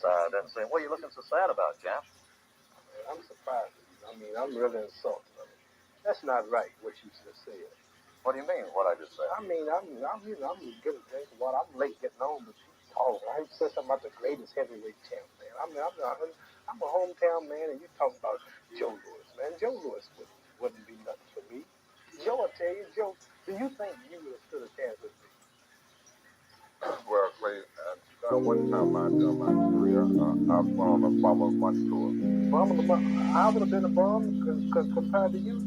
side and say, what are you looking so sad about, Jeff? I'm surprised. I mean, I'm really insulted. I mean, that's not right, what you just said. What do you mean, what I just said? I mean, I'm getting a drink of water. I'm late getting home, but you talk. I said something about the greatest heavyweight champ, man. I'm a hometown man, and you talking about Joe Louis, man. Joe Louis wouldn't be nothing for me. Joe, I tell you, Joe, do you think you would have stood a chance with me? Well, Clay, one time during my career, I formed a Formula One tour. I would have been a bum compared to you.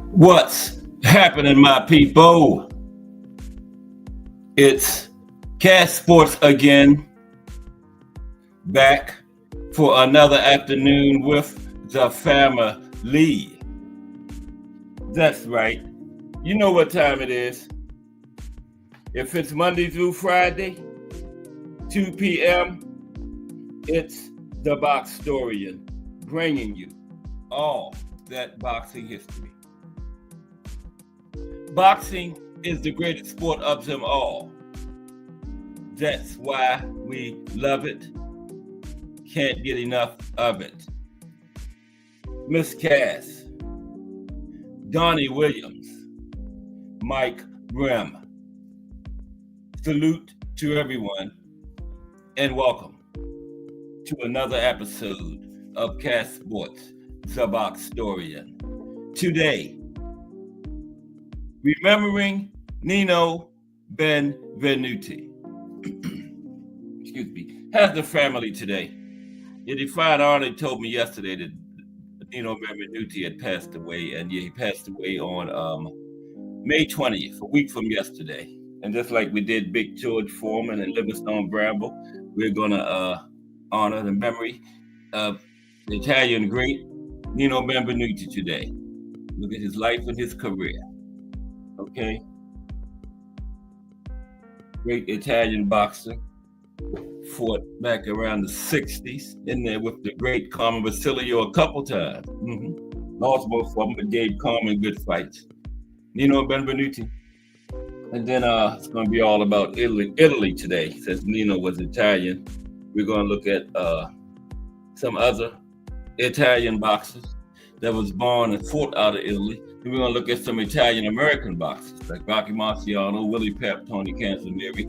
What's happening, my people? It's Cash Sports again, back for another afternoon with the family. That's right. You know what time it is. If it's Monday through Friday, 2 p.m., it's the Boxtorian, bringing you all that boxing history. Boxing is the greatest sport of them all. That's why we love it. Can't get enough of it. Miss Cass, Donnie Williams, Mike Grimm. Salute to everyone and welcome to another episode of Cash Sports, the Boxtorian. Today, remembering Nino Benvenuti. Excuse me. Has the family today. The Defiant Arnie told me yesterday that Nino Benvenuti had passed away, and he passed away on May 20th, a week from yesterday. And just like we did Big George Foreman and Livingstone Bramble, we're going to honor the memory of the Italian great Nino Benvenuti today. Look at his life and his career. Okay? Great Italian boxer. Fought back around the 60s in there with the great Carmen Basilio a couple times. Lost both of them, but gave Carmen good fights. Nino Benvenuti. And then it's going to be all about Italy today, since Nino was Italian. We're going to look at some other Italian boxers. that was born and fought out of Italy. And we're going to look at some Italian-American boxers like Rocky Marciano, Willie Pep, Tony Canzonieri.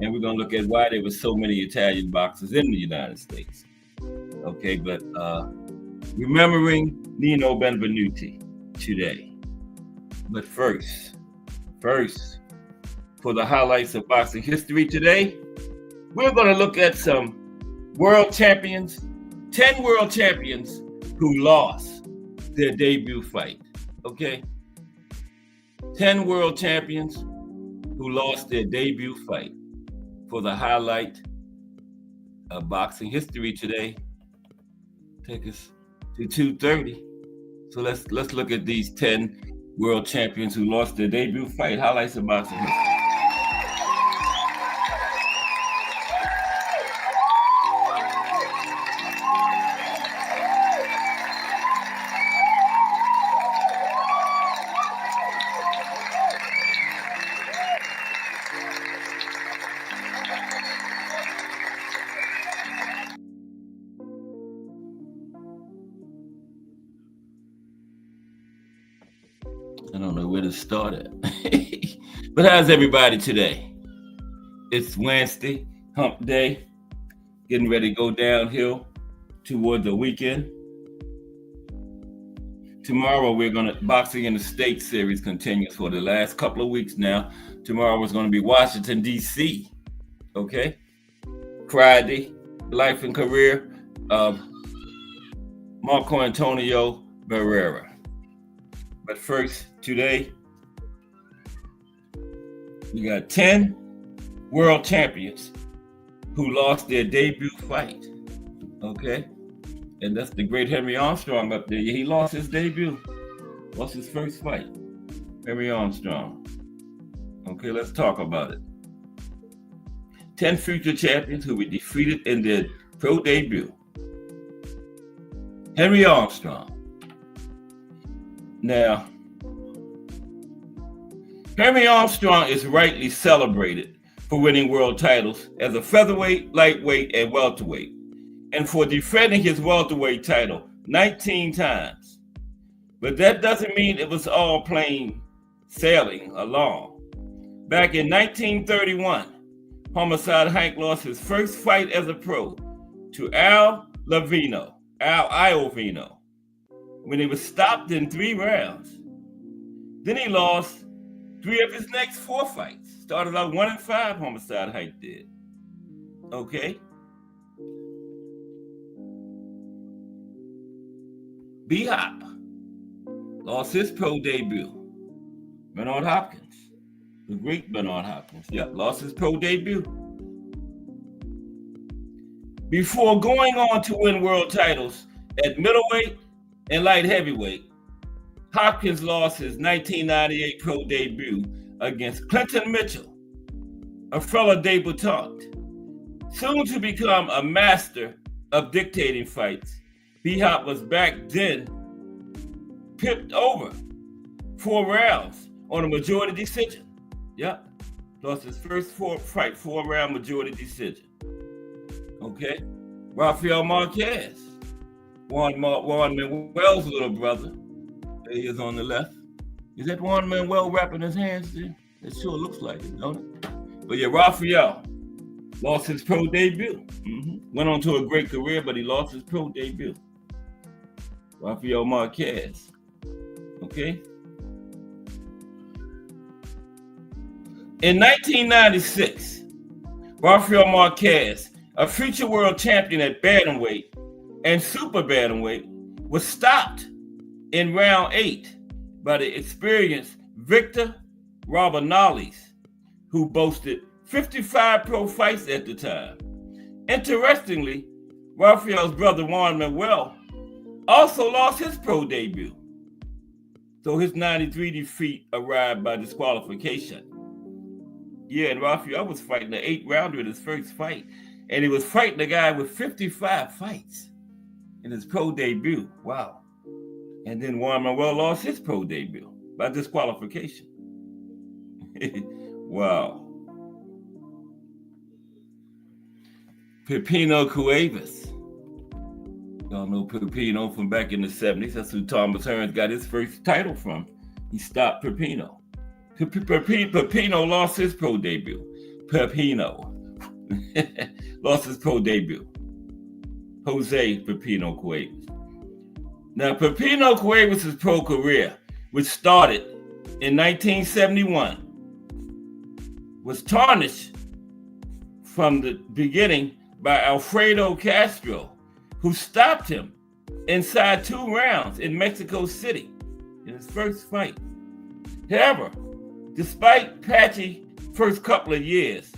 And we're going to look at why there were so many Italian boxers in the United States. Okay, but remembering Nino Benvenuti today. But first, for the highlights of boxing history today, we're going to look at some world champions, 10 world champions who lost their debut fight, okay? 10 world champions who lost their debut fight for the highlight of boxing history today. Take us to 2:30. So let's look at these 10 world champions who lost their debut fight, highlights of boxing history. I don't know where to start at. But how's everybody today? It's Wednesday, hump day, getting ready to go downhill toward the weekend. Tomorrow we're gonna, Boxing in the State series continues for the last couple of weeks now. Tomorrow is gonna be Washington, D.C., okay? Friday, life and career of Marco Antonio Barrera. But first, today, we got 10 world champions who lost their debut fight, okay? And that's the great Henry Armstrong up there. He lost his debut, lost his first fight, Henry Armstrong. Okay, let's talk about it. 10 future champions who were defeated in their pro debut. Henry Armstrong. Now, Henry Armstrong is rightly celebrated for winning world titles as a featherweight, lightweight, and welterweight, and for defending his welterweight title 19 times. But that doesn't mean it was all plain sailing along. Back in 1931, Homicide Hank lost his first fight as a pro to Al Iovino, when he was stopped in 3 rounds. Then he lost 3 of his next 4 fights. Started out 1-5, Homicide Hank did. Okay? B-Hop lost his pro debut. Bernard Hopkins, the great Bernard Hopkins, lost his pro debut. Before going on to win world titles at middleweight and light heavyweight, Hopkins lost his 1998 pro debut against Clinton Mitchell, a fellow debutant. Soon to become a master of dictating fights, B-Hop was back then pipped over 4 rounds on a majority decision. Lost his first 4-round majority decision. Okay, Rafael Marquez, Juan Manuel's little brother. There he is on the left. Is that Juan Manuel wrapping his hands there? It sure looks like it, don't it? But Rafael lost his pro debut. Went on to a great career, but he lost his pro debut. Rafael Marquez. Okay. In 1996, Rafael Marquez, a future world champion at bantamweight and super bantamweight, was stopped in round 8 by the experienced Victor Rabanales, who boasted 55 pro fights at the time. Interestingly, Rafael's brother Juan Manuel also lost his pro debut, so his 93 defeat arrived by disqualification. And Rafael was fighting an 8-rounder in his first fight, and he was fighting a guy with 55 fights in his pro debut. Wow. And then Juan Manuel lost his pro debut by disqualification. Wow. Pepino Cuevas, Y'all know Pepino from back in the 70s. That's who Thomas Hearns got his first title from. He stopped Pepino. Pepino lost his pro debut. Pepino lost his pro debut. Jose Pepino Cuevas. Now, Pepino Cuevas' pro career, which started in 1971, was tarnished from the beginning by Alfredo Castro, who stopped him inside 2 rounds in Mexico City in his first fight. However, despite patchy first couple of years,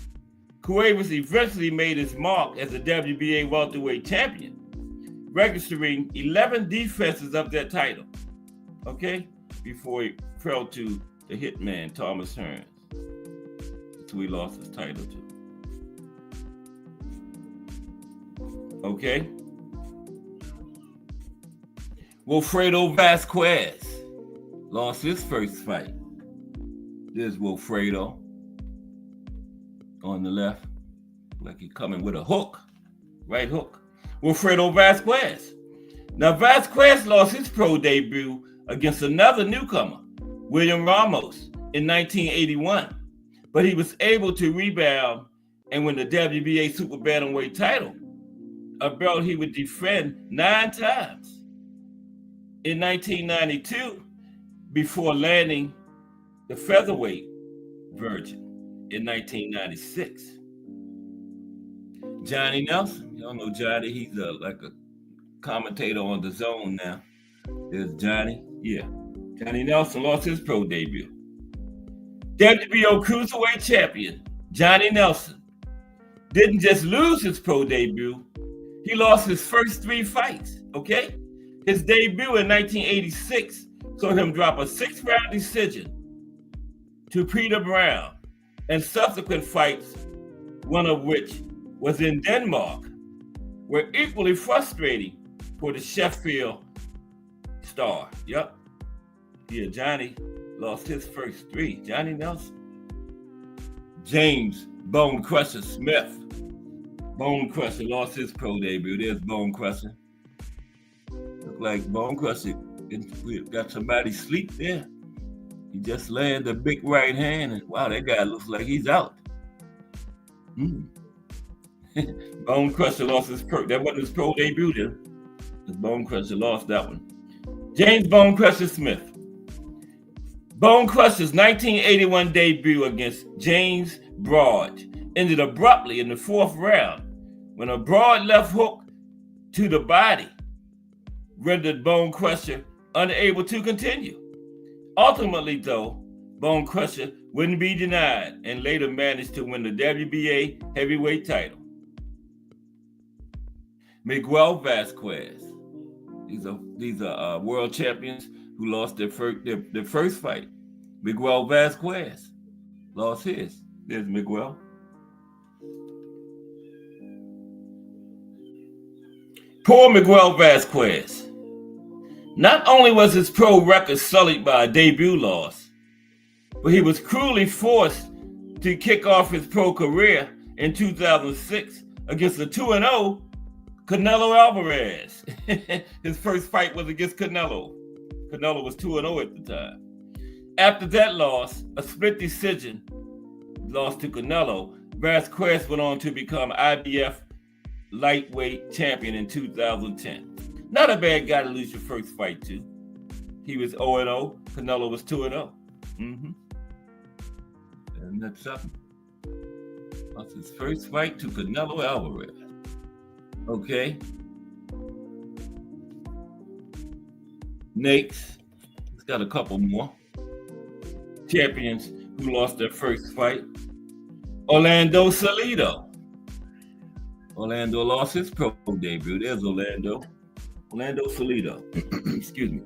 Cuevas eventually made his mark as a WBA welterweight champion, registering 11 defenses of that title, okay, before he fell to the hitman, Thomas Hearns. That's who he lost his title to. Okay. Wilfredo Vasquez lost his first fight. There's Wilfredo on the left, like he coming with a hook, right hook. Wilfredo Vasquez. Now Vasquez lost his pro debut against another newcomer, William Ramos, in 1981, but he was able to rebound and win the WBA super bantamweight title, a belt he would defend 9 times. In 1992, before landing the featherweight virgin in 1996. Johnny Nelson, y'all know Johnny, he's like a commentator on the Zone now. There's Johnny, yeah. Johnny Nelson lost his pro debut. WBO Cruiserweight champion, Johnny Nelson, didn't just lose his pro debut, he lost his first 3 fights, okay? His debut in 1986 saw him drop a 6-round decision to Peter Brown, and subsequent fights, one of which was in Denmark, were equally frustrating for the Sheffield star. Yep. Yeah, Johnny lost his first 3. Johnny Nelson. James Bone Crusher Smith. Bone Crusher lost his pro debut. There's Bone Crusher. Look like Bone Crusher got somebody asleep there. He just landed a big right hand, and wow, that guy looks like he's out. Bone Crusher lost his pro. That wasn't his pro debut then. Bone Crusher lost that one. James Bone Crusher Smith. Bone Crusher's 1981 debut against James Broad ended abruptly in the 4th round when a broad left hook to the body rendered Bone Crusher unable to continue. Ultimately, though, Bone Crusher wouldn't be denied and later managed to win the WBA heavyweight title. Miguel Vasquez. These are world champions who lost their first fight. Miguel Vasquez lost his. There's Miguel. Poor Miguel Vasquez. Not only was his pro record sullied by a debut loss, but he was cruelly forced to kick off his pro career in 2006 against the 2-0 Canelo Alvarez. His first fight was against Canelo. Canelo was 2-0 at the time. After that loss, a split decision loss to Canelo, Vasquez went on to become IBF lightweight champion in 2010. Not a bad guy to lose your first fight to. He was 0-0. Canelo was 2-0. And that's something. Lost his first fight to Canelo Alvarez. Okay. Next, he's got a couple more champions who lost their first fight. Orlando Salido. Orlando lost his pro debut. There's Orlando Salido. Excuse me.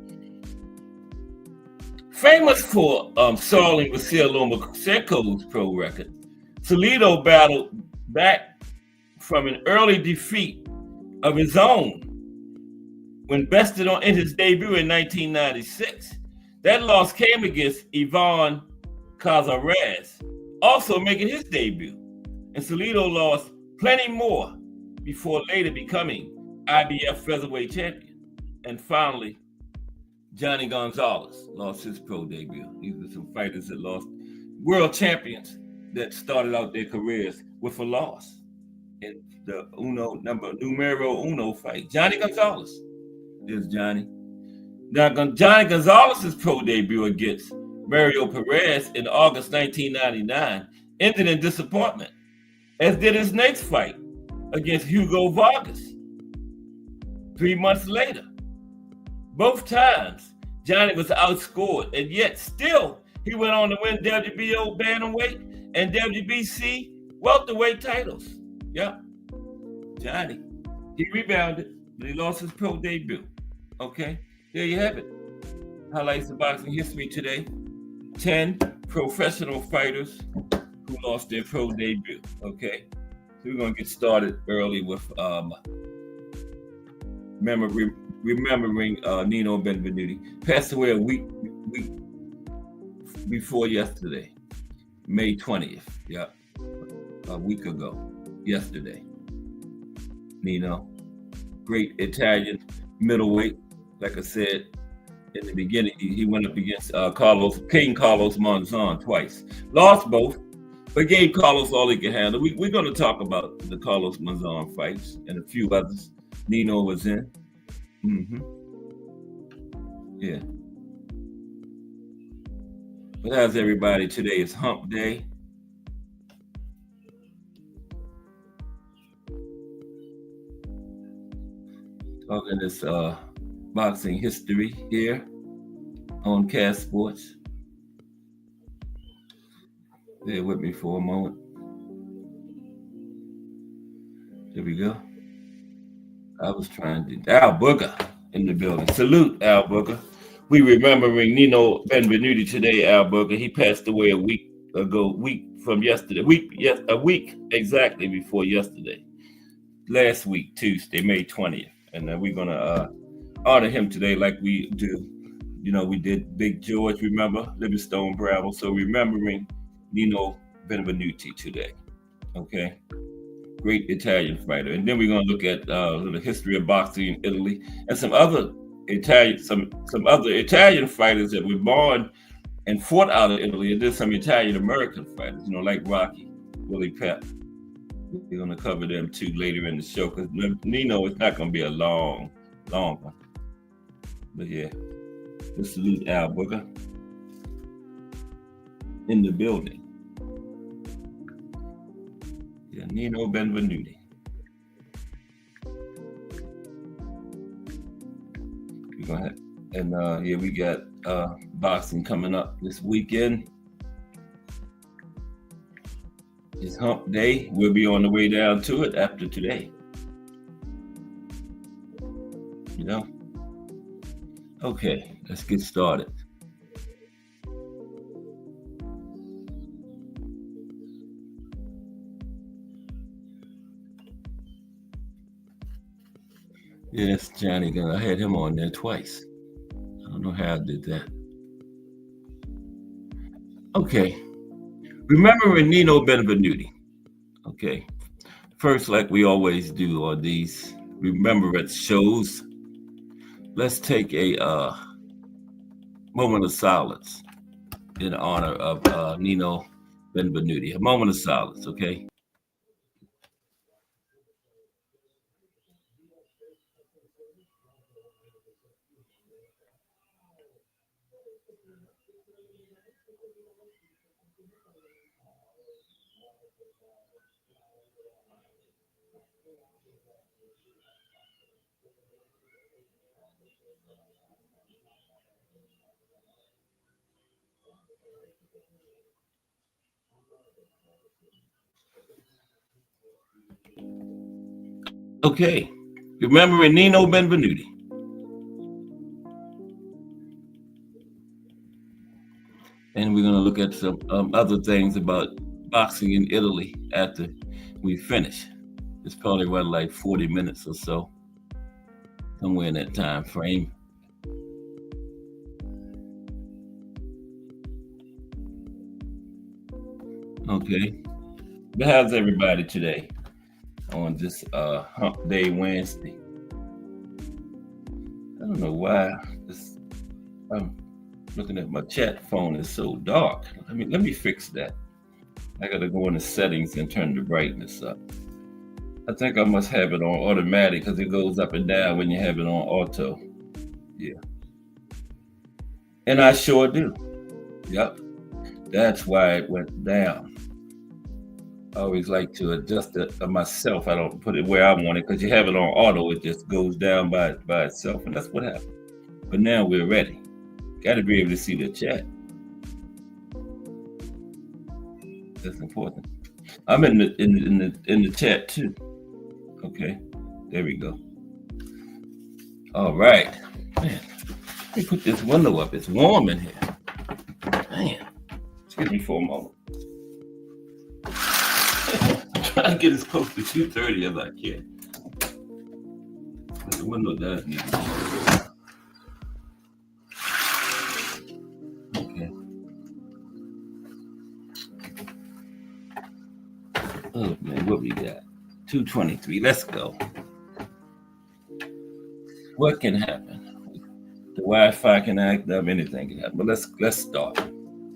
Famous for soiling Vasil Lomachenko's pro record, Salido battled back from an early defeat of his own when bested in his debut in 1996. That loss came against Ivan Cazares, also making his debut. And Salido lost plenty more before later becoming IBF featherweight champion. And finally, Johnny Gonzalez lost his pro debut. These were some fighters that lost, world champions that started out their careers with a loss in the numero uno fight. Johnny Gonzalez is Johnny. Now, Johnny Gonzalez's pro debut against Mario Perez in August 1999 ended in disappointment, as did his next fight against Hugo Vargas 3 months later. Both times, Johnny was outscored, and yet still he went on to win WBO bantamweight and WBC welterweight titles. Yeah, Johnny. He rebounded, but he lost his pro debut. Okay, there you have it. Highlights of boxing history today. 10 professional fighters who lost their pro debut. Okay, so we're going to get started early with remembering Nino Benvenuti. Passed away a week before yesterday, May 20th. Yeah, a week ago, yesterday. Nino, great Italian middleweight. Like I said in the beginning, he went up against King Carlos Monzon twice. Lost both, but gave Carlos all he could handle. We're going to talk about the Carlos Monzon fights and a few others Nino was in. Yeah. But how's everybody today? It's hump day. Talking this boxing history here on Cast Sports. Bear with me for a moment. There we go. I was trying to Al Booger in the building. Salute, Al Booger. We remembering Nino Benvenuti today, Al Booger. He passed away a week from yesterday. A week exactly before yesterday. Last week, Tuesday, May 20th. And we're going to honor him today like we do. You know, we did Big George, remember? Livingstone Bravo. So remembering Nino Benvenuti today. Okay? Great Italian fighter. And then we're going to look at the history of boxing in Italy and some other Italian fighters that were born and fought out of Italy. And there's some Italian American fighters, like Rocky, Willie Pep. We're going to cover them too later in the show because Nino is not going to be a long one. But yeah, let's salute Al Booger in the building. Yeah, Nino Benvenuti. We go ahead and we got boxing coming up this weekend. It's hump day. We'll be on the way down to it after today. Okay, let's get started. Yeah, that's Johnny Gunn. I had him on there twice. I don't know how I did that. Okay. Remembering Nino Benvenuti. Okay. First, like we always do on these remembrance shows, let's take a moment of silence in honor of Nino Benvenuti. A moment of silence, okay? Okay, remembering Nino Benvenuti. And we're going to look at some other things about boxing in Italy after we finish. It's probably run like 40 minutes or so, somewhere in that time frame. Okay, but how's everybody today on this hump day Wednesday? I don't know why I'm looking at my chat phone. It's so dark. Let me fix that. I gotta go into settings and turn the brightness up. I think I must have it on automatic because it goes up and down when you have it on auto. Yeah. And I sure do. Yep. That's why it went down. I always like to adjust it myself. I don't put it where I want it because you have it on auto. It just goes down by itself. And that's what happened. But now we're ready. Got to be able to see the chat. That's important. I'm in the chat too. Okay, there we go. All right, man. Let me put this window up. It's warm in here. Man, excuse me for a moment. I'm trying to get as close to 2:30 as I can. But the window does need to be. Okay. Oh man, what we got? 2:23. Let's go. What can happen? The Wi-Fi can act up. Anything can happen. But let's start.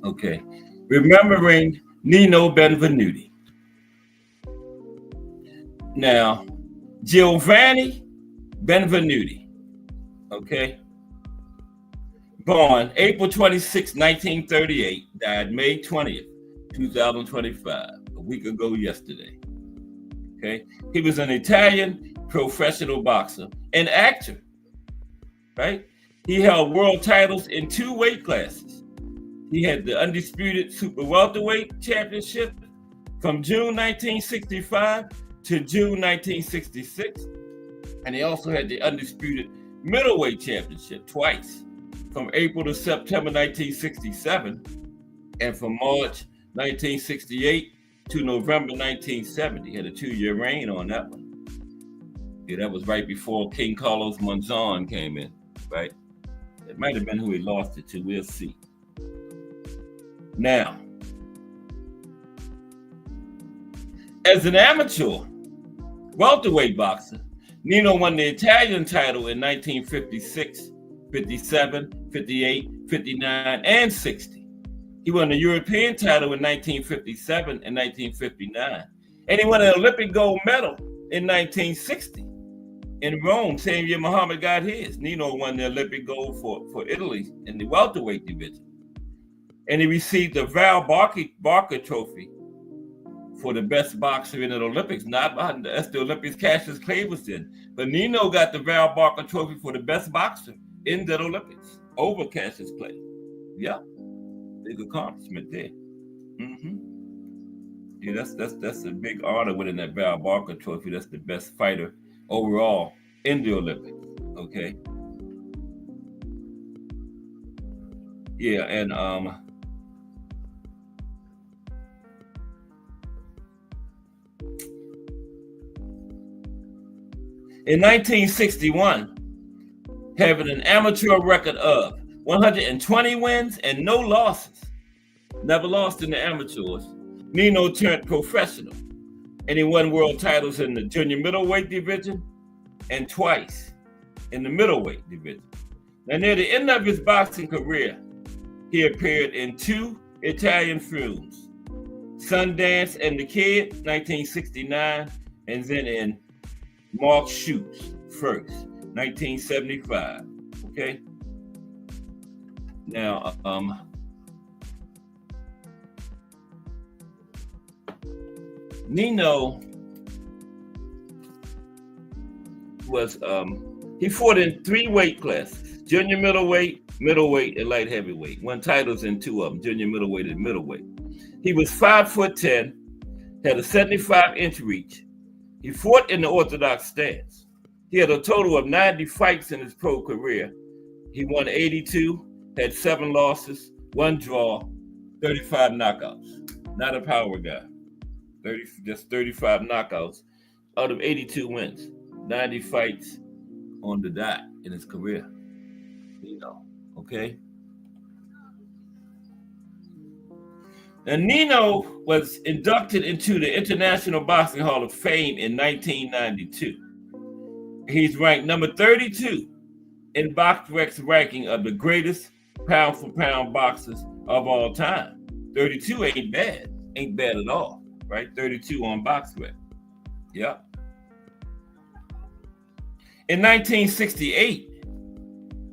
Okay. Remembering Nino Benvenuti. Now, Giovanni Benvenuti. Okay. Born April 26, 1938. Died May 20th, 2025. A week ago yesterday. Okay. He was an Italian professional boxer and actor. Right? He held world titles in 2 weight classes. He had the undisputed super welterweight championship from June 1965 to June 1966. And he also had the undisputed middleweight championship twice, from April to September 1967 and from March 1968 to November 1970. He had a 2-year reign on that one. Yeah, that was right before King Carlos Monzon came in, right? It might have been who he lost it to. We'll see. Now, as an amateur welterweight boxer, Nino won the Italian title in 1956, 57, 58, 59, and 60. He won the European title in 1957 and 1959. And he won an Olympic gold medal in 1960. In Rome, same year Muhammad got his. Nino won the Olympic gold for Italy in the welterweight division. And he received the Val Barker Trophy for the best boxer in the Olympics. That's the Olympics Cassius Clay was in. But Nino got the Val Barker Trophy for the best boxer in the Olympics over Cassius Clay. Yeah, big accomplishment there. Mm-hmm. Yeah, that's a big honor winning that Val Barker Trophy. That's the best fighter overall in the Olympics. Okay. Yeah, and in 1961, having an amateur record of 120 wins and no losses, never lost in the amateurs, Nino turned professional. And he won world titles in the junior middleweight division and twice in the middleweight division. Now, near the end of his boxing career, he appeared in 2 Italian films, Sundance and the Kid, 1969, and then in Mark Shoots First, 1975. Okay? Now, Nino was, he fought in 3 weight classes, junior middleweight, middleweight, and light heavyweight. Won titles in 2 of them, junior middleweight and middleweight. He was 5'10", had a 75-inch reach. He fought in the orthodox stance. He had a total of 90 fights in his pro career. He won 82, had 7 losses, 1 draw, 35 knockouts. Not a power guy. Just 35 knockouts out of 82 wins, 90 fights on the dot in his career. You know, okay? And Nino was inducted into the International Boxing Hall of Fame in 1992. He's ranked number 32 in BoxRec's ranking of the greatest pound-for-pound boxers of all time. 32 ain't bad at all, right? 32 on BoxRec. Yeah. In 1968,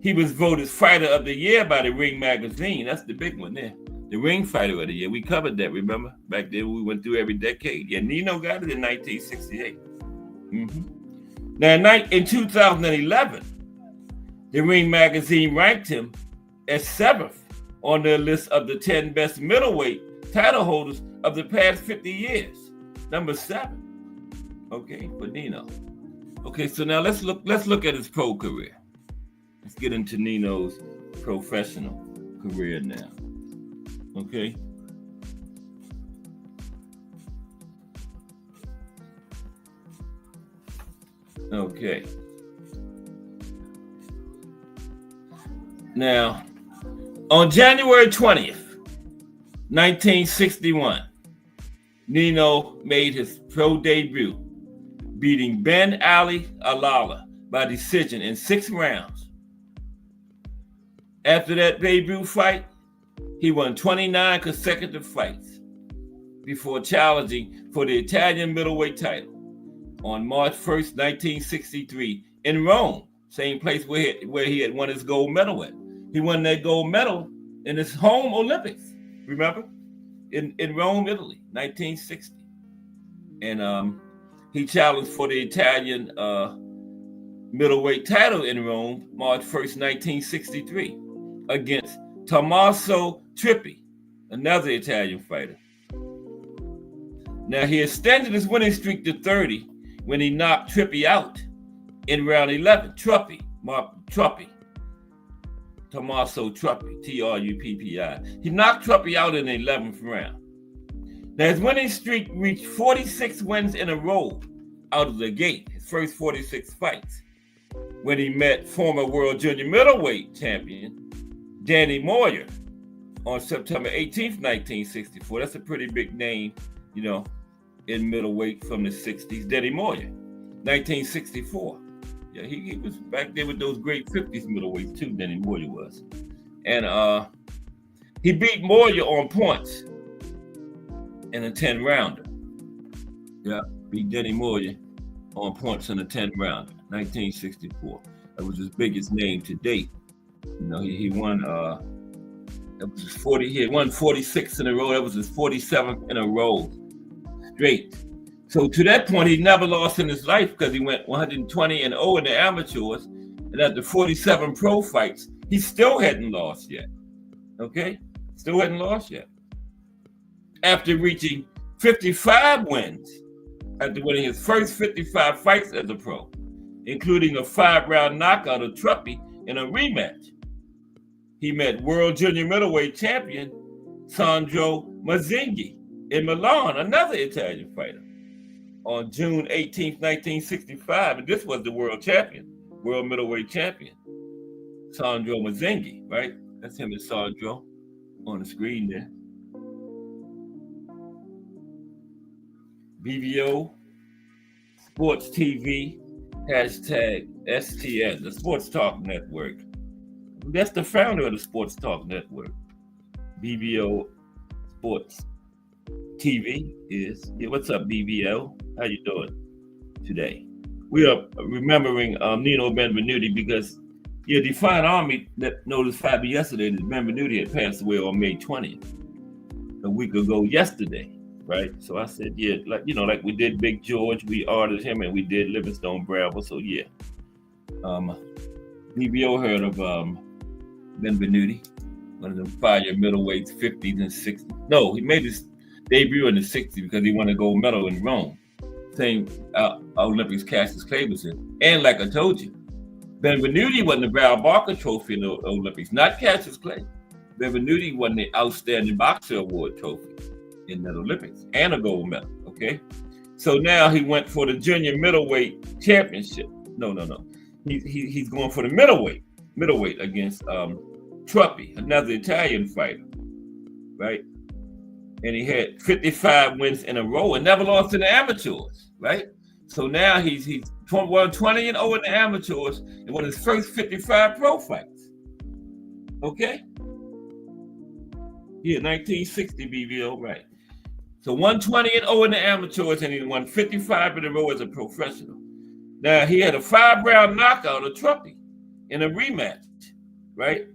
he was voted Fighter of the Year by the Ring magazine. That's the big one there. The Ring Fighter of the Year. We covered that, remember? Back then, we went through every decade. Yeah, Nino got it in 1968. Now, in 2011, the Ring magazine ranked him as 7th on their list of the 10 best middleweight title holders of the past 50 years. Number 7. Okay, for Nino. Okay, so now let's look at his pro career. Let's get into Nino's professional career now. Okay. Okay. Now, on January 20th, 1961, Nino made his pro debut, beating Ben Ali Alala by decision in 6 rounds. After that debut fight, he won 29 consecutive fights before challenging for the Italian middleweight title on March 1st, 1963 in Rome, same place where he had won his gold medal at. He won that gold medal in his home Olympics, remember? In Rome, Italy, 1960. And he challenged for the Italian middleweight title in Rome, March 1st, 1963, against Tommaso Trippi, another Italian fighter. Now, he extended his winning streak to 30 when he knocked Trippi out in round 11. Tommaso Trippi, Truppi. He knocked Trippi out in the 11th round. Now, his winning streak reached 46 wins in a row out of the gate, his first 46 fights, when he met former world junior middleweight champion Danny Moyer on September 18th, 1964. That's a pretty big name, you know, in middleweight from the 60s. Danny Moyer, 1964. Yeah, he was back there with those great 50s middleweights too, Danny Moyer was. And he beat Moyer on points in a 10-rounder. Yeah, beat Danny Moyer on points in a 10-rounder, 1964. That was his biggest name to date. You know, he won. That was his 40. He had won 46 in a row. That was his 47th in a row, straight. So to that point, he never lost in his life because he went 120-0 in the amateurs, and after 47 pro fights, he still hadn't lost yet. Okay, still hadn't lost yet. After reaching 55 wins, after winning his first 55 fights as a pro, including a 5-round knockout of Truppi in a rematch, he met world junior middleweight champion Sandro Mazzinghi in Milan, another Italian fighter, on June 18th, 1965. And this was the world middleweight champion, Sandro Mazzinghi, right? That's him and Sandro on the screen there. BBO Sports TV, #STN, the Sports Talk Network. That's the founder of the Sports Talk Network. BBO Sports TV is. Yeah, what's up, BBO? How you doing today? We are remembering Nino Benvenuti because the Defiant Army that notified me yesterday that Benvenuti had passed away on May 20th, a week ago yesterday. Right, so I said, yeah, like we did Big George, we honored him, and we did Livingstone Bravo. So yeah, BBO heard of Benvenuti, one of them fire middleweights, 50s and 60s. No, he made his debut in the 60s because he won a gold medal in Rome. Same Olympics Cassius Clay was in. And like I told you, Benvenuti won the Brown Barker Trophy in the Olympics, not Cassius Clay. Benvenuti won the Outstanding Boxer Award trophy in that Olympics and a gold medal. Okay, so now he went for the junior middleweight championship. No. He's going for the middleweight against Truppi, another Italian fighter, right? And he had 55 wins in a row and never lost in the amateurs, right? So now he's 120 and 0 in the amateurs, and won his first 55 pro fights. Okay? Yeah, 1960 BBO, right. So 120 and 0 in the amateurs, and he won 55 in a row as a professional. Now, he had a 5-round knockout of Truppy in a rematch, right?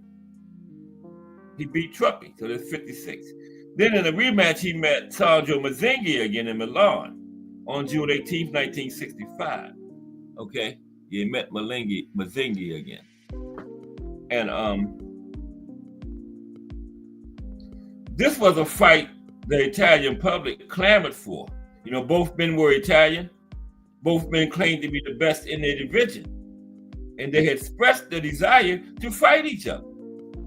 He beat Truppy, so that's 56. Then in a rematch, he met Sandro Mazzinghi again in Milan on June 18th, 1965. Okay? He met Mazzinghi again. And this was a fight the Italian public clamored for. You know, both men were Italian. Both men claimed to be the best in their division. And they had expressed the desire to fight each other,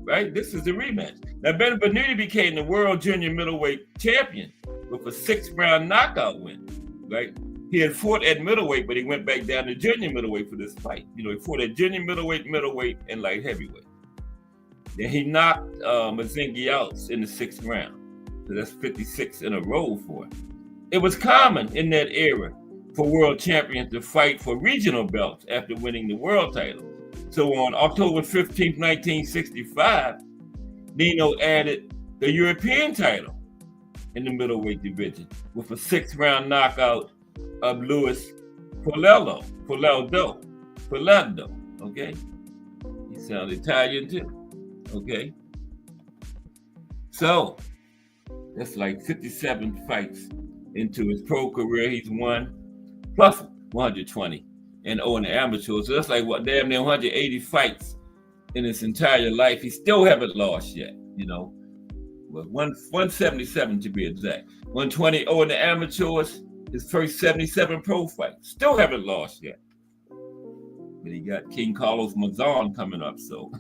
right? This is the rematch. Now, Benvenuti became the world junior middleweight champion with a 6-round knockout win, right? He had fought at middleweight, but he went back down to junior middleweight for this fight. You know, he fought at junior middleweight, and light heavyweight. Then he knocked Mazzinghi out in the 6th round. So that's 56 in a row for him. It was common in that era for world champions to fight for regional belts after winning the world title. So on October 15th, 1965, Nino added the European title in the middleweight division with a 6-round knockout of Luis Polello, okay? He sounds Italian too, okay? So, that's like 57 fights into his pro career. He's won plus 120 and 0 in the amateurs. So that's like what, damn near 180 fights in his entire life. He still haven't lost yet, you know. Well, 177 to be exact. 120 0 in the amateurs, his first 77 pro fight. Still haven't lost yet. But he got King Carlos Mazan coming up, so.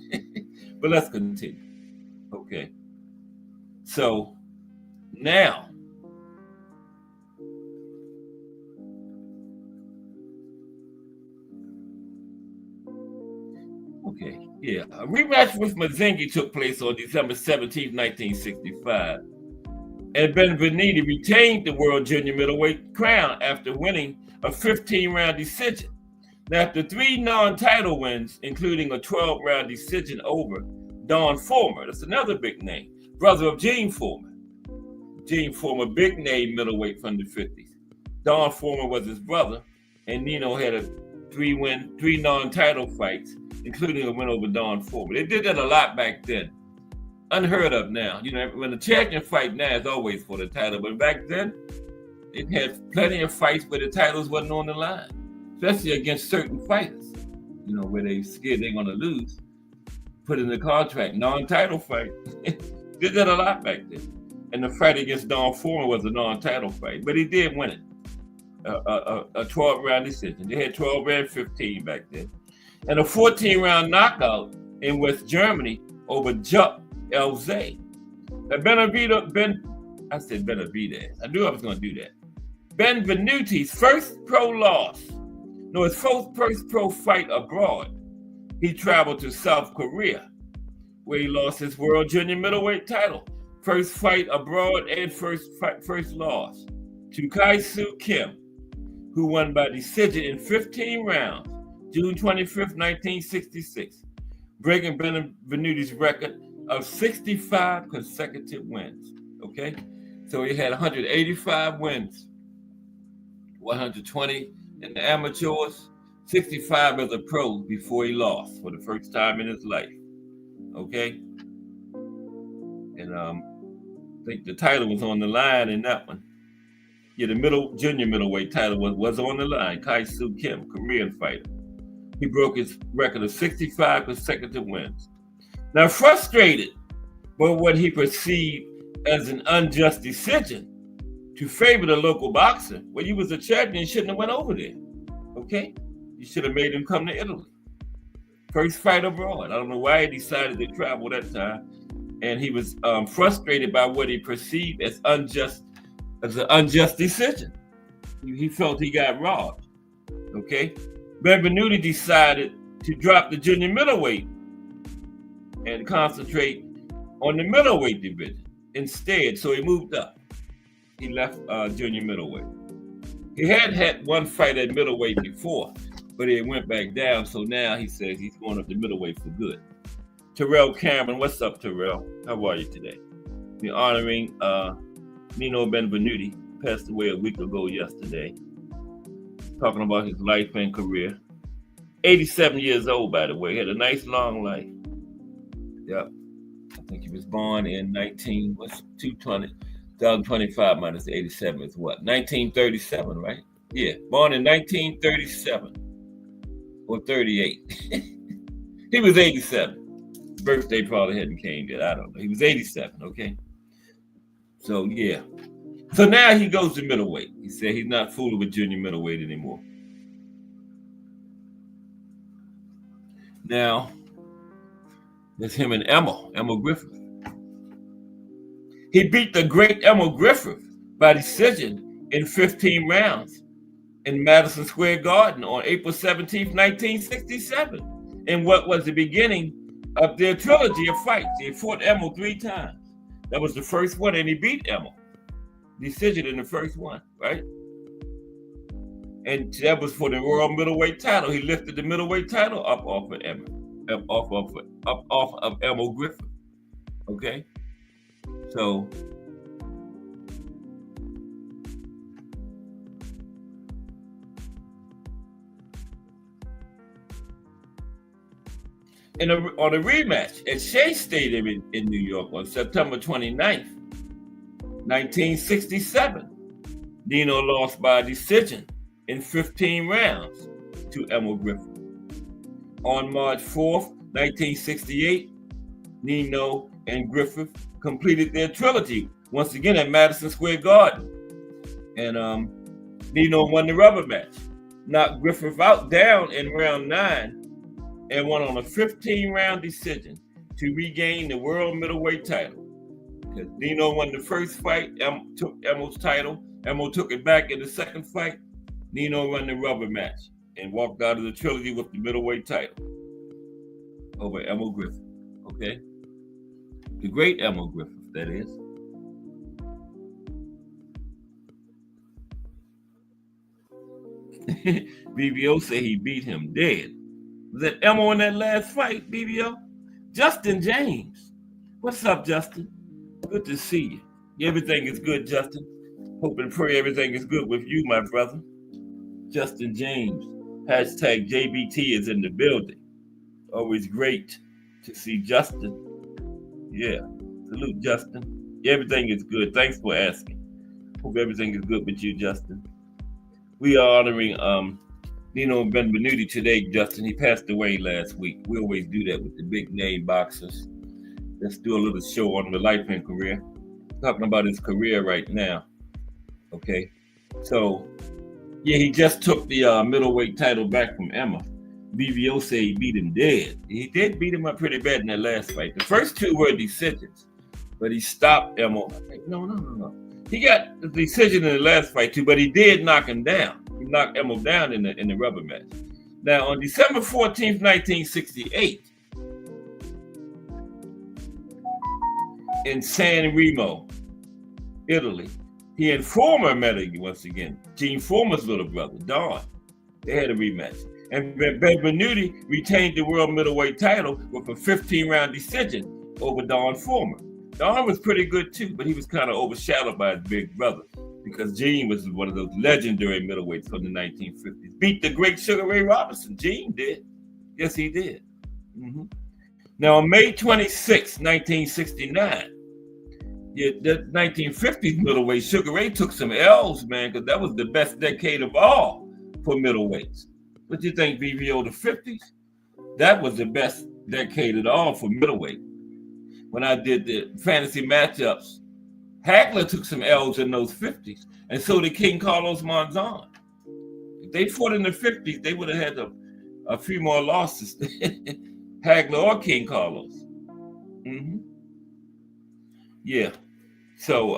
But let's continue. Okay. So now, okay, yeah. A rematch with Mazzinghi took place on December 17th, 1965. And Benvenuti retained the world junior middleweight crown after winning a 15-round decision. Now, after 3 non-title wins, including a 12-round decision over Don Fulmer, that's another big name, brother of Gene Fulmer. Gene Fulmer, big name middleweight from the 50s. Don Fulmer was his brother, and Nino had a 3 non-title fights, including a win over Don Fulmer. They did that a lot back then. Unheard of now. You know, when the champion fight now is always for the title, but back then, it had plenty of fights where the titles wasn't on the line, especially against certain fighters, you know, where they scared they're gonna lose. Put in the contract, non-title fight. Did that a lot back then. And the fight against Don Fulmer was a non-title fight, but he did win it. A 12-round decision. They had 12 and 15 back then. And a 14-round knockout in West Germany over Jupp Elzey. Now I said Benavidez. I knew I was going to do that. Benvenuti's first pro loss. No, his first pro fight abroad. He traveled to South Korea, where he lost his world junior middleweight title. First fight abroad and first loss to Kai-Soo Kim, who won by decision in 15 rounds, June 25th, 1966, breaking Benvenuti's record of 65 consecutive wins. Okay, so he had 185 wins, 120 in the amateurs, 65 as a pro before he lost for the first time in his life. Okay, and I think the title was on the line in that one. Yeah, the junior middleweight title was on the line. Kai-Soo Kim, Korean fighter. He broke his record of 65 consecutive wins. Now, frustrated by what he perceived as an unjust decision to favor the local boxer, when he was a champion, he shouldn't have went over there. Okay? You should have made him come to Italy. First fight abroad. I don't know why he decided to travel that time. And he was frustrated by what he perceived as an unjust decision. He felt he got robbed. Okay? Benvenuti decided to drop the junior middleweight and concentrate on the middleweight division instead. So he moved up. He left junior middleweight. He had one fight at middleweight before, but it went back down. So now he says he's going up to middleweight for good. Terrell Cameron, what's up, Terrell? How are you today? We're honoring Nino Benvenuti, passed away a week ago yesterday. Talking about his life and career. 87 years old, by the way. He had a nice long life. Yep. I think he was born in 2025 minus 87 is what? 1937, right? Yeah, born in 1937 or 38. He was 87. Birthday probably hadn't came yet. I don't know. He was 87, okay? So, yeah. So now he goes to middleweight. He said he's not fooling with junior middleweight anymore. Now, there's him and Emil Griffith. He beat the great Emil Griffith by decision in 15 rounds in Madison Square Garden on April 17th, 1967, in what was the beginning of their trilogy of fights. He fought Emil 3 times. That was the first one, and he beat Emil. Decision in the first one, right? And that was for the world middleweight title. He lifted the middleweight title up off of Emil Griffith. Okay? So on a rematch at Shea Stadium in New York on September 29th, 1967, Nino lost by decision in 15 rounds to Emil Griffith. On March 4th, 1968, Nino and Griffith completed their trilogy once again at Madison Square Garden. And Nino won the rubber match, knocked Griffith out down in round 9, and won on a 15-round decision to regain the world middleweight title. Because Nino won the first fight, took Emil's title. Emil took it back in the second fight. Nino won the rubber match and walked out of the trilogy with the middleweight title over Emil Griffith. Okay? The great Emil Griffith, that is. BBO said he beat him dead. Was that Emil in that last fight, BBO? Justin James. What's up, Justin? Good to see you. Everything is good, Justin. Hope and pray everything is good with you, my brother. Justin James. Hashtag JBT is in the building. Always great to see Justin. Yeah. Salute, Justin. Everything is good. Thanks for asking. Hope everything is good with you, Justin. We are honoring Nino Benvenuti today, Justin. He passed away last week. We always do that with the big name boxers. Let's do a little show on the life and career. Talking about his career right now. Okay. So, yeah, he just took the middleweight title back from Emma. BVO said he beat him dead. He did beat him up pretty bad in that last fight. The first 2 were decisions, but he stopped Emma. No. He got the decision in the last fight too, but he did knock him down. He knocked Emil down in the rubber match. Now, on December 14th, 1968, in San Remo, Italy, he and Former met again once again. Gene Former's little brother, Don. They had a rematch. And Benvenuti retained the world middleweight title with a 15-round decision over Don Former. Don was pretty good too, but he was kind of overshadowed by his big brother because Gene was one of those legendary middleweights from the 1950s. Beat the great Sugar Ray Robinson. Gene did. Yes, he did. Mm-hmm. Now, on May 26, 1969, the 1950s middleweight, Sugar Ray took some L's, man, because that was the best decade of all for middleweights. What do you think, BVO, the 50s? That was the best decade at all for middleweight. When I did the fantasy matchups, Hagler took some L's in those 50s, and so did King Carlos Monzon. If they fought in the 50s, they would have had a few more losses, Hagler or King Carlos. Mm-hmm. Yeah. So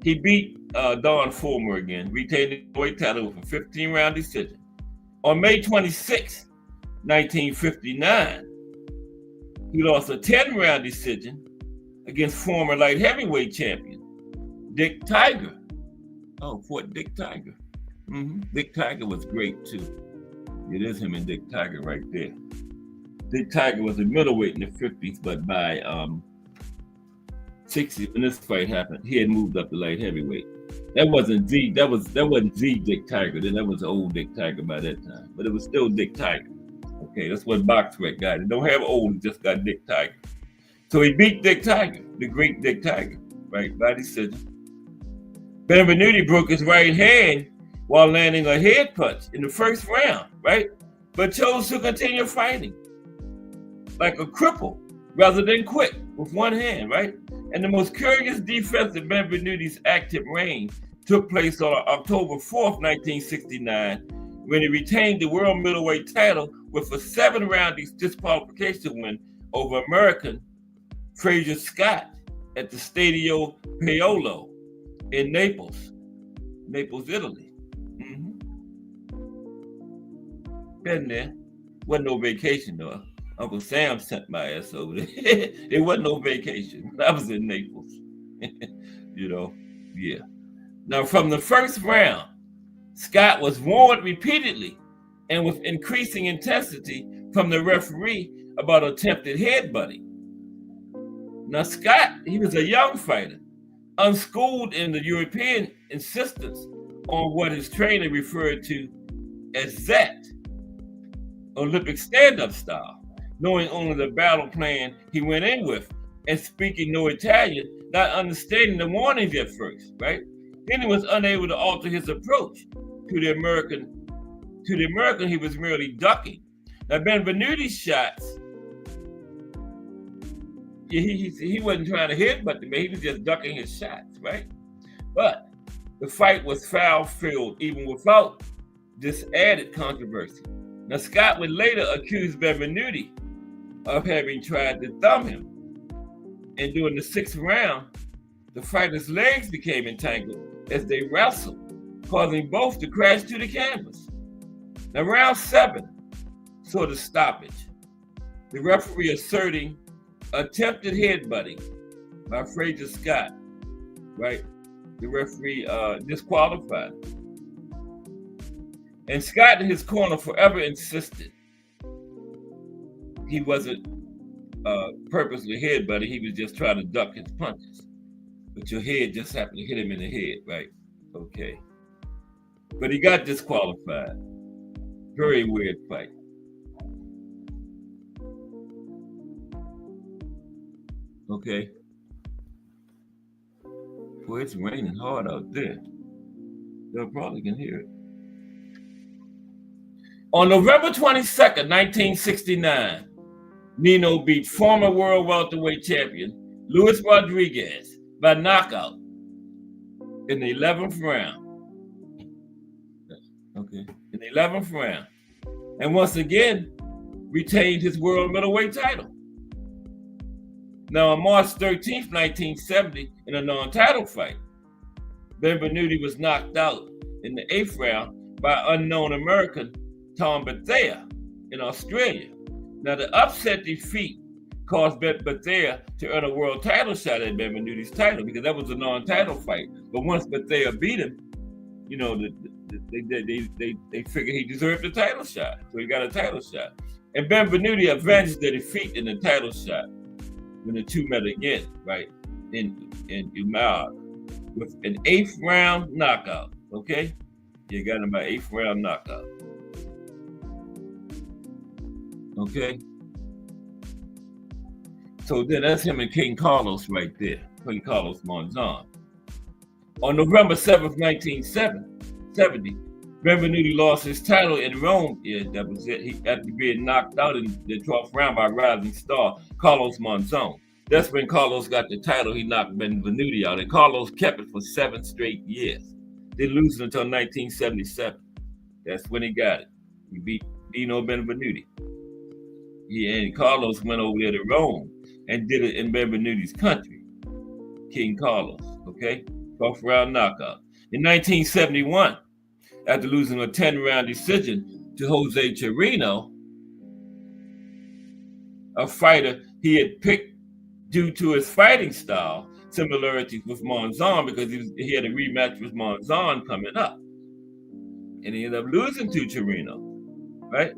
he beat Don Former again, retained the weight title with a 15-round decision. On May 26, 1959, he lost a 10-round decision against former light heavyweight champion Dick Tiger. Oh, fought Dick Tiger. Dick Tiger was great too. It is him and Dick Tiger right there. Dick Tiger was a middleweight in the 50s, but by 60 when this fight happened, he had moved up to light heavyweight. That wasn't Z Dick Tiger. Then that was the old Dick Tiger by that time, but it was still Dick Tiger. Okay, that's what BoxRec got. It don't have old, it just got Dick Tiger. So he beat Dick Tiger, the great Dick Tiger, right, by decision. Benvenuti broke his right hand while landing a head punch in the first round, right? But chose to continue fighting like a cripple rather than quit with one hand, right? And the most curious defense of Benvenuti's active reign took place on October 4th, 1969, when he retained the world middleweight title with a 7-round disqualification win over American Frazier Scott at the Stadio Paolo in Naples, Italy. Been there. Wasn't no vacation though. Uncle Sam sent my ass over there. It wasn't no vacation. I was in Naples. Yeah. Now, from the first round, Scott was warned repeatedly and with increasing intensity from the referee about attempted headbutting. Now, Scott, he was a young fighter, unschooled in the European insistence on what his trainer referred to as ZAT, Olympic stand-up style, knowing only the battle plan he went in with and speaking no Italian, not understanding the warnings at first, right? Then he was unable to alter his approach to the American. He was merely ducking. Now, Benvenuti's shots, he wasn't trying to hit, but he was just ducking his shots, right? But the fight was foul-filled even without this added controversy. Now, Scott would later accuse Benvenuti of having tried to thumb him. And during the 6th round, the fighters' legs became entangled as they wrestled, causing both to crash to the canvas. Now, round 7 saw the stoppage. The referee asserting attempted headbutting by Frazier Scott, right? The referee disqualified him. And Scott in his corner forever insisted he wasn't purposely headbutting, he was just trying to duck his punches. But your head just happened to hit him in the head, right? Okay. But he got disqualified. Very weird fight. Okay. Boy, it's raining hard out there. Y'all probably can hear it. On November 22nd, 1969, Nino beat former world welterweight champion Luis Rodriguez by knockout in the 11th round. Okay, in the 11th round. And once again, retained his world middleweight title. Now, on March 13th, 1970, in a non-title fight, Benvenuti was knocked out in the 8th round by unknown American Tom Bethea in Australia. Now, the upset defeat caused Bethea to earn a world title shot at Benvenuti's title because that was a non-title fight. But once Bethea beat him, they figured he deserved a title shot, so he got a title shot. And Benvenuti avenged the defeat in the title shot when the two met again, right, in Umar with an 8th round knockout. Okay, you got him by 8th round knockout. Okay, so then that's him and King Carlos right there, King Carlos Monzon. On November 7th, 1970, Benvenuti lost his title in Rome. Yeah, that was it. He after being knocked out in the 12th round by rising star Carlos Monzon. That's when Carlos got the title. He knocked Benvenuti out, and Carlos kept it for 7 straight years. Didn't lose it until 1977. That's when he got it. He beat Nino Benvenuti. Yeah, and Carlos went over there to Rome and did it in Benvenuti's country, King Carlos. Okay, 12th round knockout. In 1971, after losing a 10-round decision to Jose Chirino, a fighter he had picked due to his fighting style, similarities with Monzon because he had a rematch with Monzon coming up. and he ended up losing to Torino, right?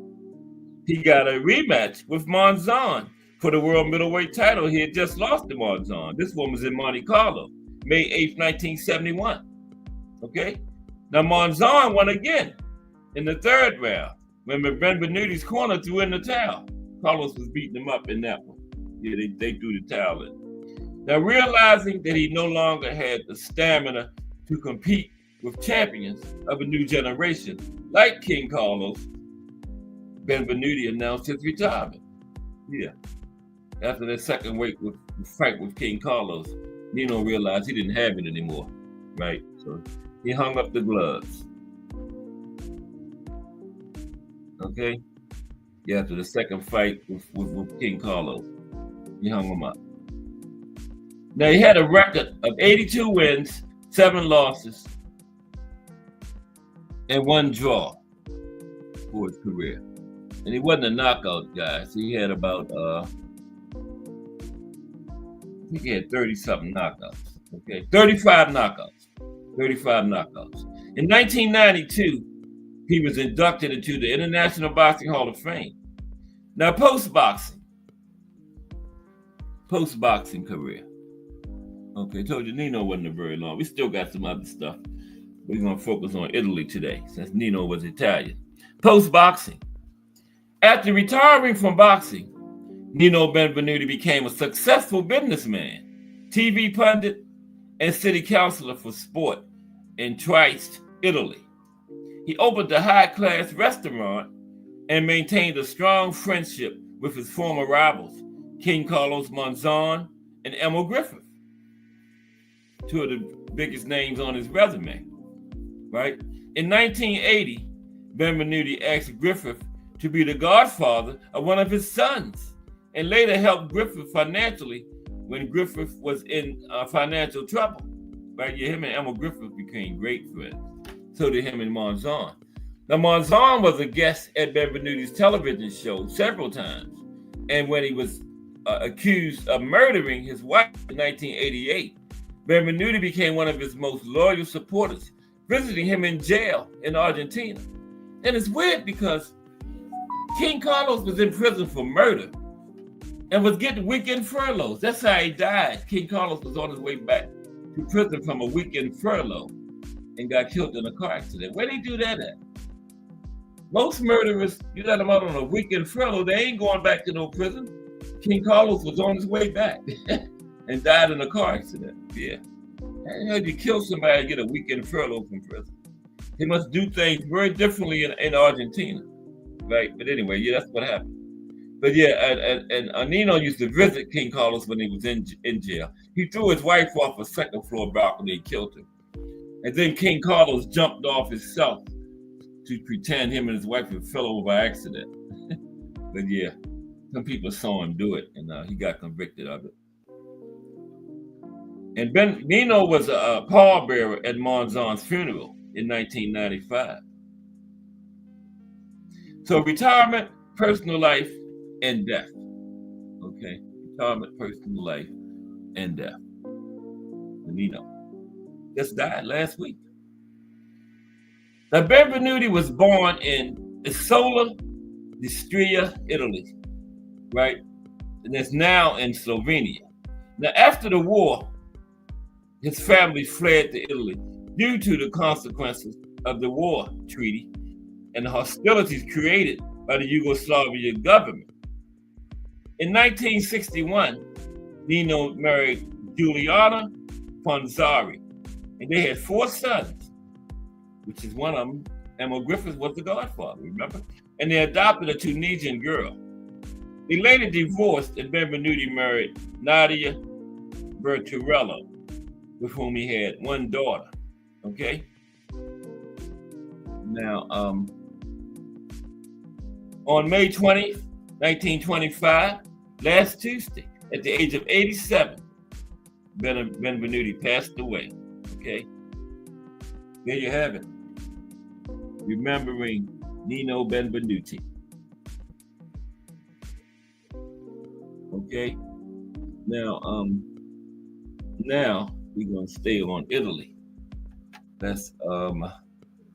He got a rematch with Monzon for the world middleweight title. He had just lost to Monzon. This one was in Monte Carlo, May 8th, 1971. Okay? Now Monzon won again in the third round when Benvenuti's corner threw in the towel. Carlos was beating him up in that one. Yeah, they threw the towel in. Now, realizing that he no longer had the stamina to compete with champions of a new generation like King Carlos, Benvenuti announced his retirement. Yeah. After that second fight with King Carlos, Nino realized he didn't have it anymore, right? So he hung up the gloves. Okay? Yeah, after the second fight with King Carlos, he hung him up. Now, he had a record of 82 wins, 7 losses, and 1 draw for his career. And he wasn't a knockout guy. So he had about, I think he had 30-something knockouts. Okay, 35 knockouts. 35 knockouts. In 1992, he was inducted into the International Boxing Hall of Fame. Now, post-boxing career. Okay, told you Nino wasn't very long. We still got some other stuff. We're going to focus on Italy today, since Nino was Italian. Post-boxing. After retiring from boxing, Nino Benvenuti became a successful businessman, TV pundit, and city councilor for sport in Trieste, Italy. He opened a high-class restaurant and maintained a strong friendship with his former rivals, King Carlos Monzon and Emil Griffith, 2 of the biggest names on his resume, right? In 1980, Benvenuti asked Griffith to be the godfather of one of his sons, and later helped Griffith financially when Griffith was in financial trouble. Right? Yeah, him and Emil Griffith became great friends. So did him and Monzon. Now, Monzon was a guest at Benvenuti's television show several times, and when he was accused of murdering his wife in 1988, Benvenuti became one of his most loyal supporters, visiting him in jail in Argentina. And it's weird because King Carlos was in prison for murder and was getting weekend furloughs. That's how he died. King Carlos was on his way back to prison from a weekend furlough and got killed in a car accident. Where did he do that at? Most murderers, you let them out on a weekend furlough, they ain't going back to no prison. King Carlos was on his way back and died in a car accident. Yeah. How do you kill somebody and get a weekend furlough from prison? He must do things very differently in Argentina. Right, but anyway, yeah, that's what happened. But yeah, and Nino used to visit King Carlos when he was in jail. He threw his wife off a second floor balcony and killed him. And then King Carlos jumped off himself to pretend him and his wife had fell over by accident. But yeah, some people saw him do it, and he got convicted of it. And Nino was a pallbearer at Monzon's funeral in 1995. So retirement, personal life, and death. Okay, retirement, personal life, and death. Nino just died last week. Now, Benvenuti was born in Isola d'Istria, Italy, right? And it's now in Slovenia. Now, after the war, his family fled to Italy due to the consequences of the war treaty and the hostilities created by the Yugoslavian government. In 1961, Nino married Juliana Ponzari, and they had 4 sons, which is one of them. Emil Griffith was the godfather, remember? And they adopted a Tunisian girl. They later divorced, and Benvenuti married Nadia Berturello, with whom he had 1 daughter, okay? Now, on May 20th, 1925, last Tuesday, at the age of 87, Benvenuti passed away, okay? There you have it. Remembering Nino Benvenuti. Okay? Now we're gonna stay on Italy. That's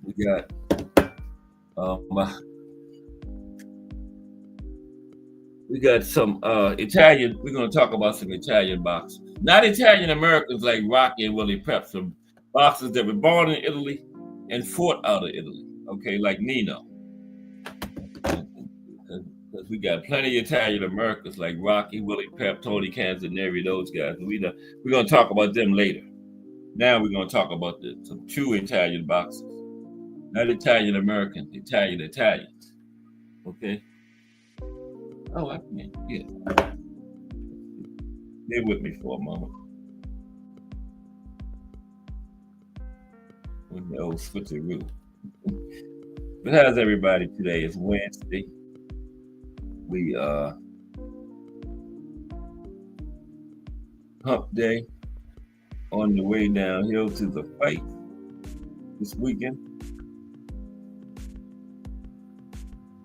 we got We got some Italian. We're going to talk about some Italian boxers, not Italian Americans like Rocky and Willie Pep. Some boxers that were born in Italy and fought out of Italy. Okay, like Nino. Because we got plenty of Italian Americans like Rocky, Willie Pep, Tony Canzoneri, those guys. We're going to talk about them later. Now we're going to talk about some true Italian boxers, not Italian Americans, Italians. Okay. Oh, I mean, yeah. Stay with me for a moment. With the old switcheroo. But how's everybody today? It's Wednesday. We hump day on the way downhill to the fight this weekend.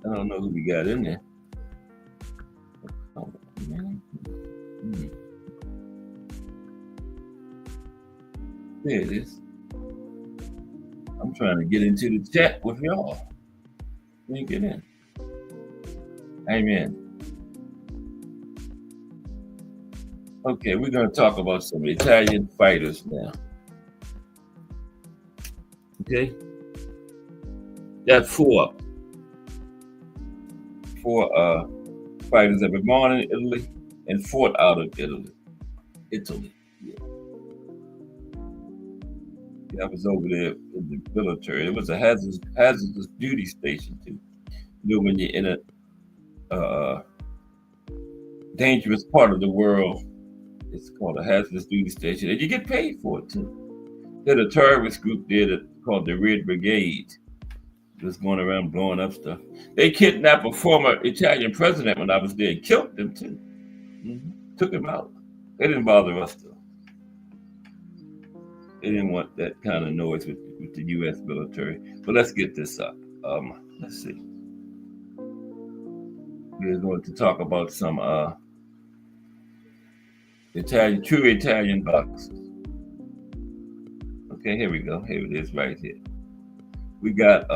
I don't know who we got in there. Oh, man. There it is. I'm trying to get into the chat with y'all. Let me get in. Amen. Okay, we're going to talk about some Italian fighters now. Okay? Got four fighters that were born in Italy and fought out of Italy. Yeah. I was over there in the military. It was a hazardous duty station too. You know, when you're in a dangerous part of the world, it's called a hazardous duty station, and you get paid for it too. There's a terrorist group there called the Red Brigade. Just going around blowing up stuff. They kidnapped a former Italian president when I was there and killed him too. Took him out. They didn't bother us though. They didn't want that kind of noise with the U.S. military. But let's get this up. Let's see. We're going to talk about some true Italian boxers. Okay, here we go. Here it is right here. We got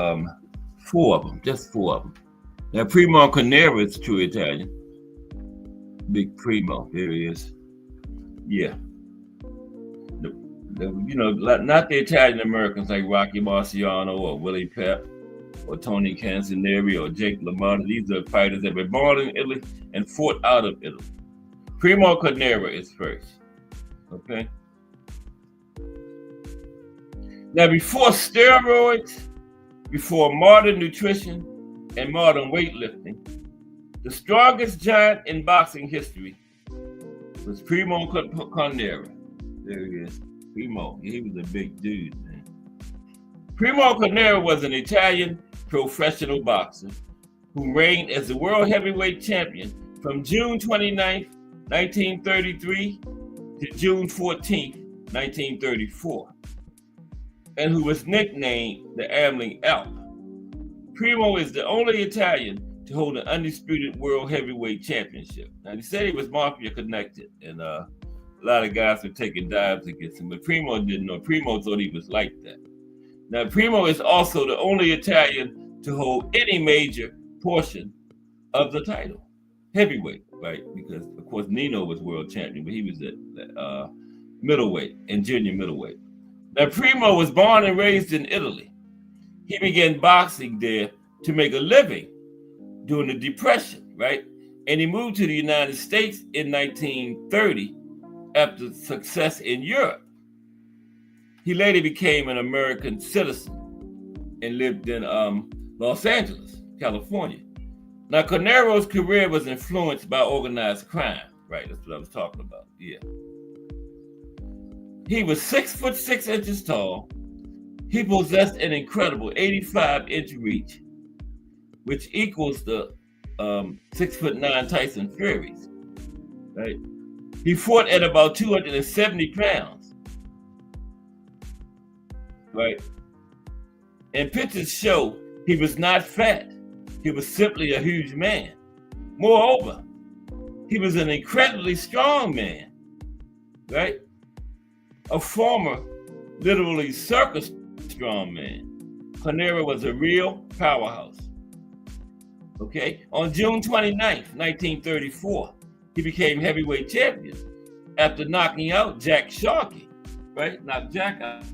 four of them, just four of them. Now, Primo Carnera is true Italian. Big Primo, there he is. Yeah. You know, not the Italian Americans like Rocky Marciano or Willie Pep or Tony Canzoneri or Jake LaMotta. These are fighters that were born in Italy and fought out of Italy. Primo Carnera is first. Okay. Now, before steroids, before modern nutrition and modern weightlifting, the strongest giant in boxing history was Primo Carnera. There he is. Primo, he was a big dude, man. Primo Carnera was an Italian professional boxer who reigned as the world heavyweight champion from June 29th, 1933 to June 14th, 1934, and who was nicknamed the Ambling Alp. Primo is the only Italian to hold an undisputed world heavyweight championship. Now, he said he was mafia connected, and a lot of guys were taking dives against him, but Primo didn't know. Primo thought he was like that. Now, Primo is also the only Italian to hold any major portion of the title, heavyweight, right? Because, of course, Nino was world champion, but he was at middleweight and junior middleweight. Now, Primo was born and raised in Italy. He began boxing there to make a living during the Depression, right? And he moved to the United States in 1930 after success in Europe. He later became an American citizen and lived in Los Angeles, California. Now, Carnero's career was influenced by organized crime, right? That's what I was talking about, yeah. He was 6'6" tall. He possessed an incredible 85-inch reach, which equals the 6'9" Tyson Fury's, right? He fought at about 270 pounds, right? And pictures show he was not fat. He was simply a huge man. Moreover, he was an incredibly strong man, right? A former, literally circus strong man. Panera was a real powerhouse. Okay, on June 29th, 1934, he became heavyweight champion after knocking out Jack Sharkey, right? Knocked Jack out.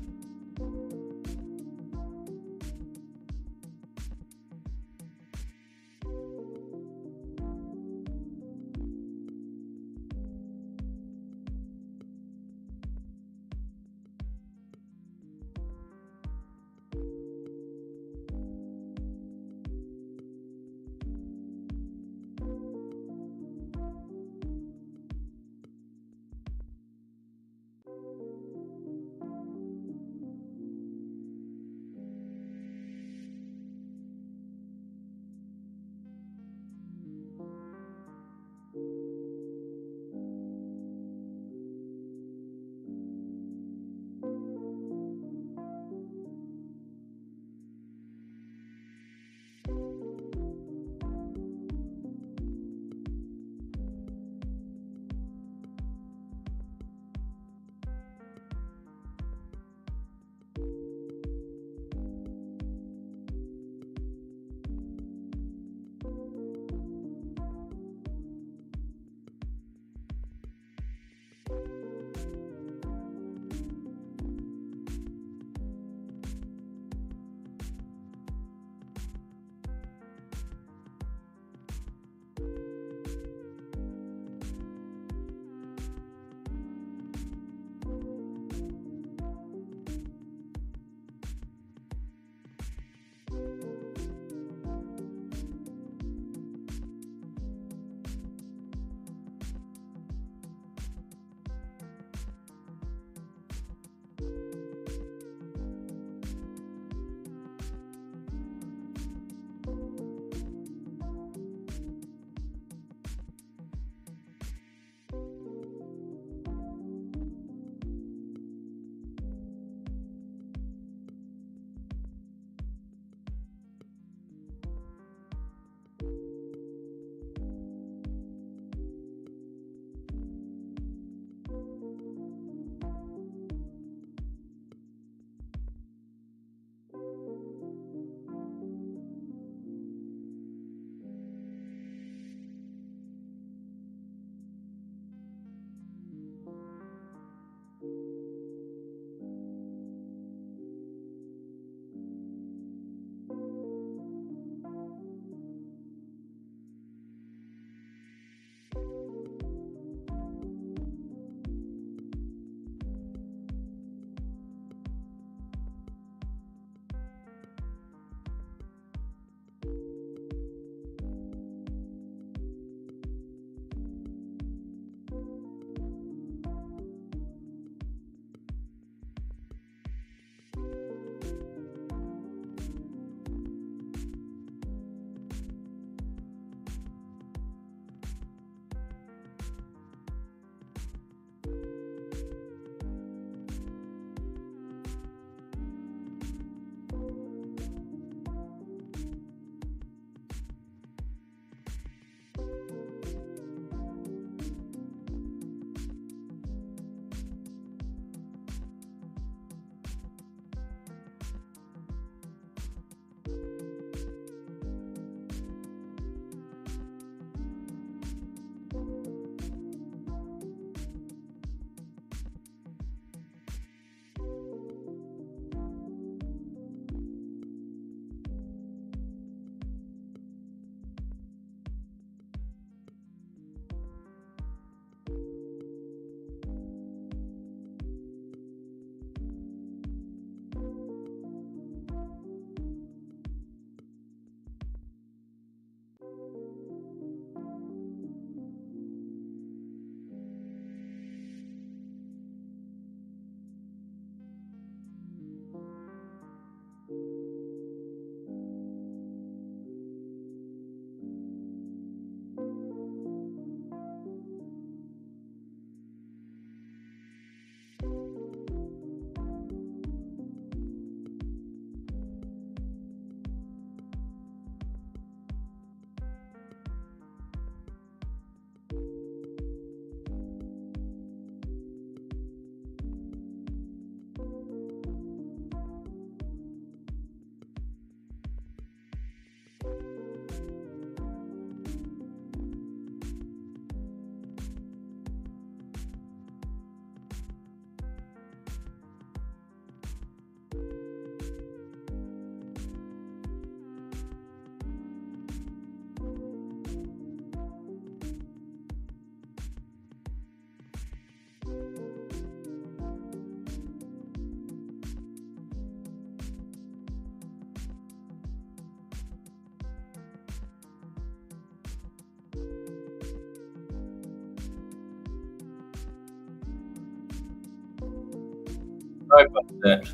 Sorry about that.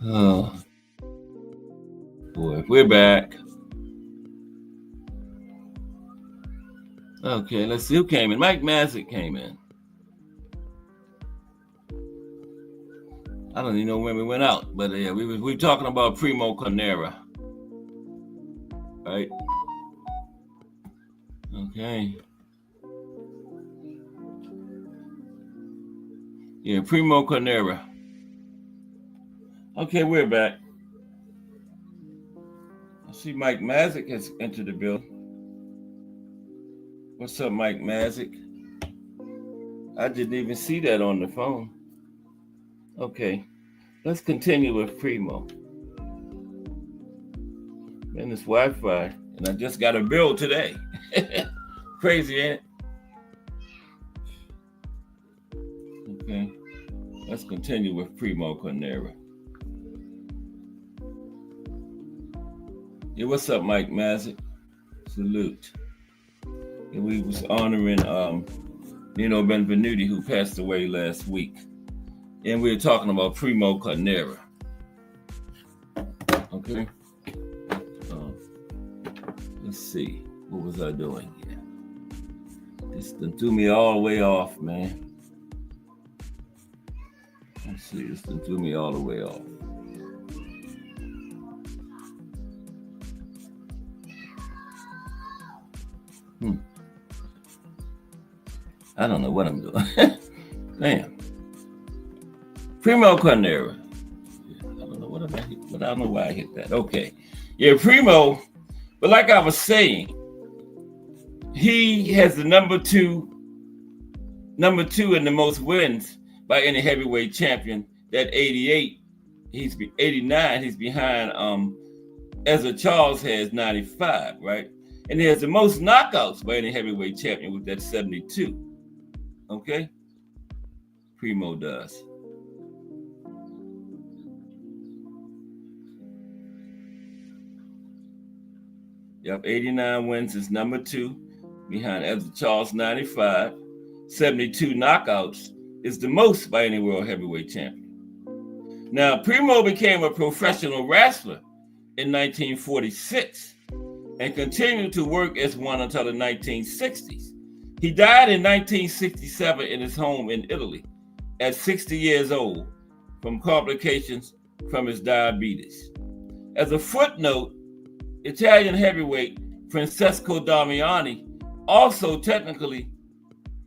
Oh boy, we're back. Okay, let's see who came in. Mike Masick came in. I don't even know when we went out, but yeah, we were talking about Primo Carnera, right? Okay. Yeah, Primo Carnera. Okay, we're back. I see Mike Masick has entered the building. What's up, Mike Masick? I didn't even see that on the phone. Okay, let's continue with Primo. Man, this Wi-Fi, and I just got a bill today. Crazy, ain't it? Okay, let's continue with Primo Carnera. Yeah, what's up, Mike Masick? Salute. And we was honoring Nino Benvenuti, who passed away last week. And we were talking about Primo Carnera. Okay. Let's see. What was I doing here? This done threw me all the way off, man. Let's see. This done threw me all the way off. I don't know what I'm doing. Damn. Primo Carnera. I don't know what I hit, but I don't know why I hit that. Okay. Yeah, Primo. But like I was saying, he has the number two in the most wins by any heavyweight champion. That 88, he's 89. He's behind Ezra Charles has 95, right? And he has the most knockouts by any heavyweight champion with that 72. Okay, Primo does. Yep, 89 wins is number 2 behind Ezra Charles 95. 72 knockouts is the most by any world heavyweight champion. Now, Primo became a professional wrestler in 1946 and continued to work as one until the 1960s. He died in 1967 in his home in Italy at 60 years old from complications from his diabetes. As a footnote, Italian heavyweight Francesco Damiani also technically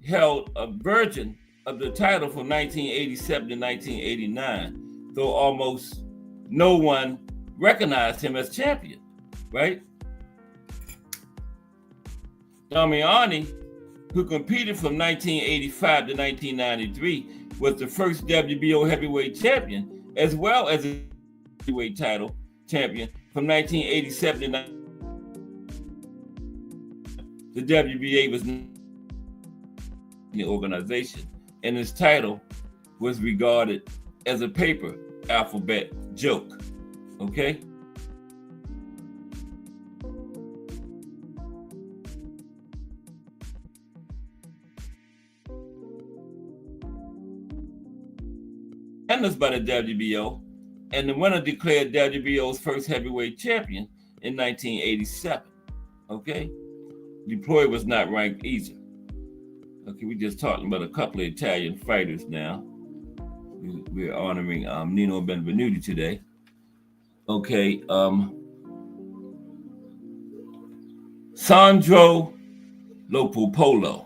held a version of the title from 1987 to 1989, though almost no one recognized him as champion, right? Damiani, who competed from 1985 to 1993, was the first WBO heavyweight champion, as well as a heavyweight title champion from 1987 to 1993. The WBA was the organization, and his title was regarded as a paper alphabet joke. Okay? By the WBO, and the winner declared WBO's first heavyweight champion in 1987. Okay, Deploy was not ranked either. Okay, we're just talking about a couple of Italian fighters now. We're honoring Nino Benvenuti today. Okay, Sandro Lopopolo.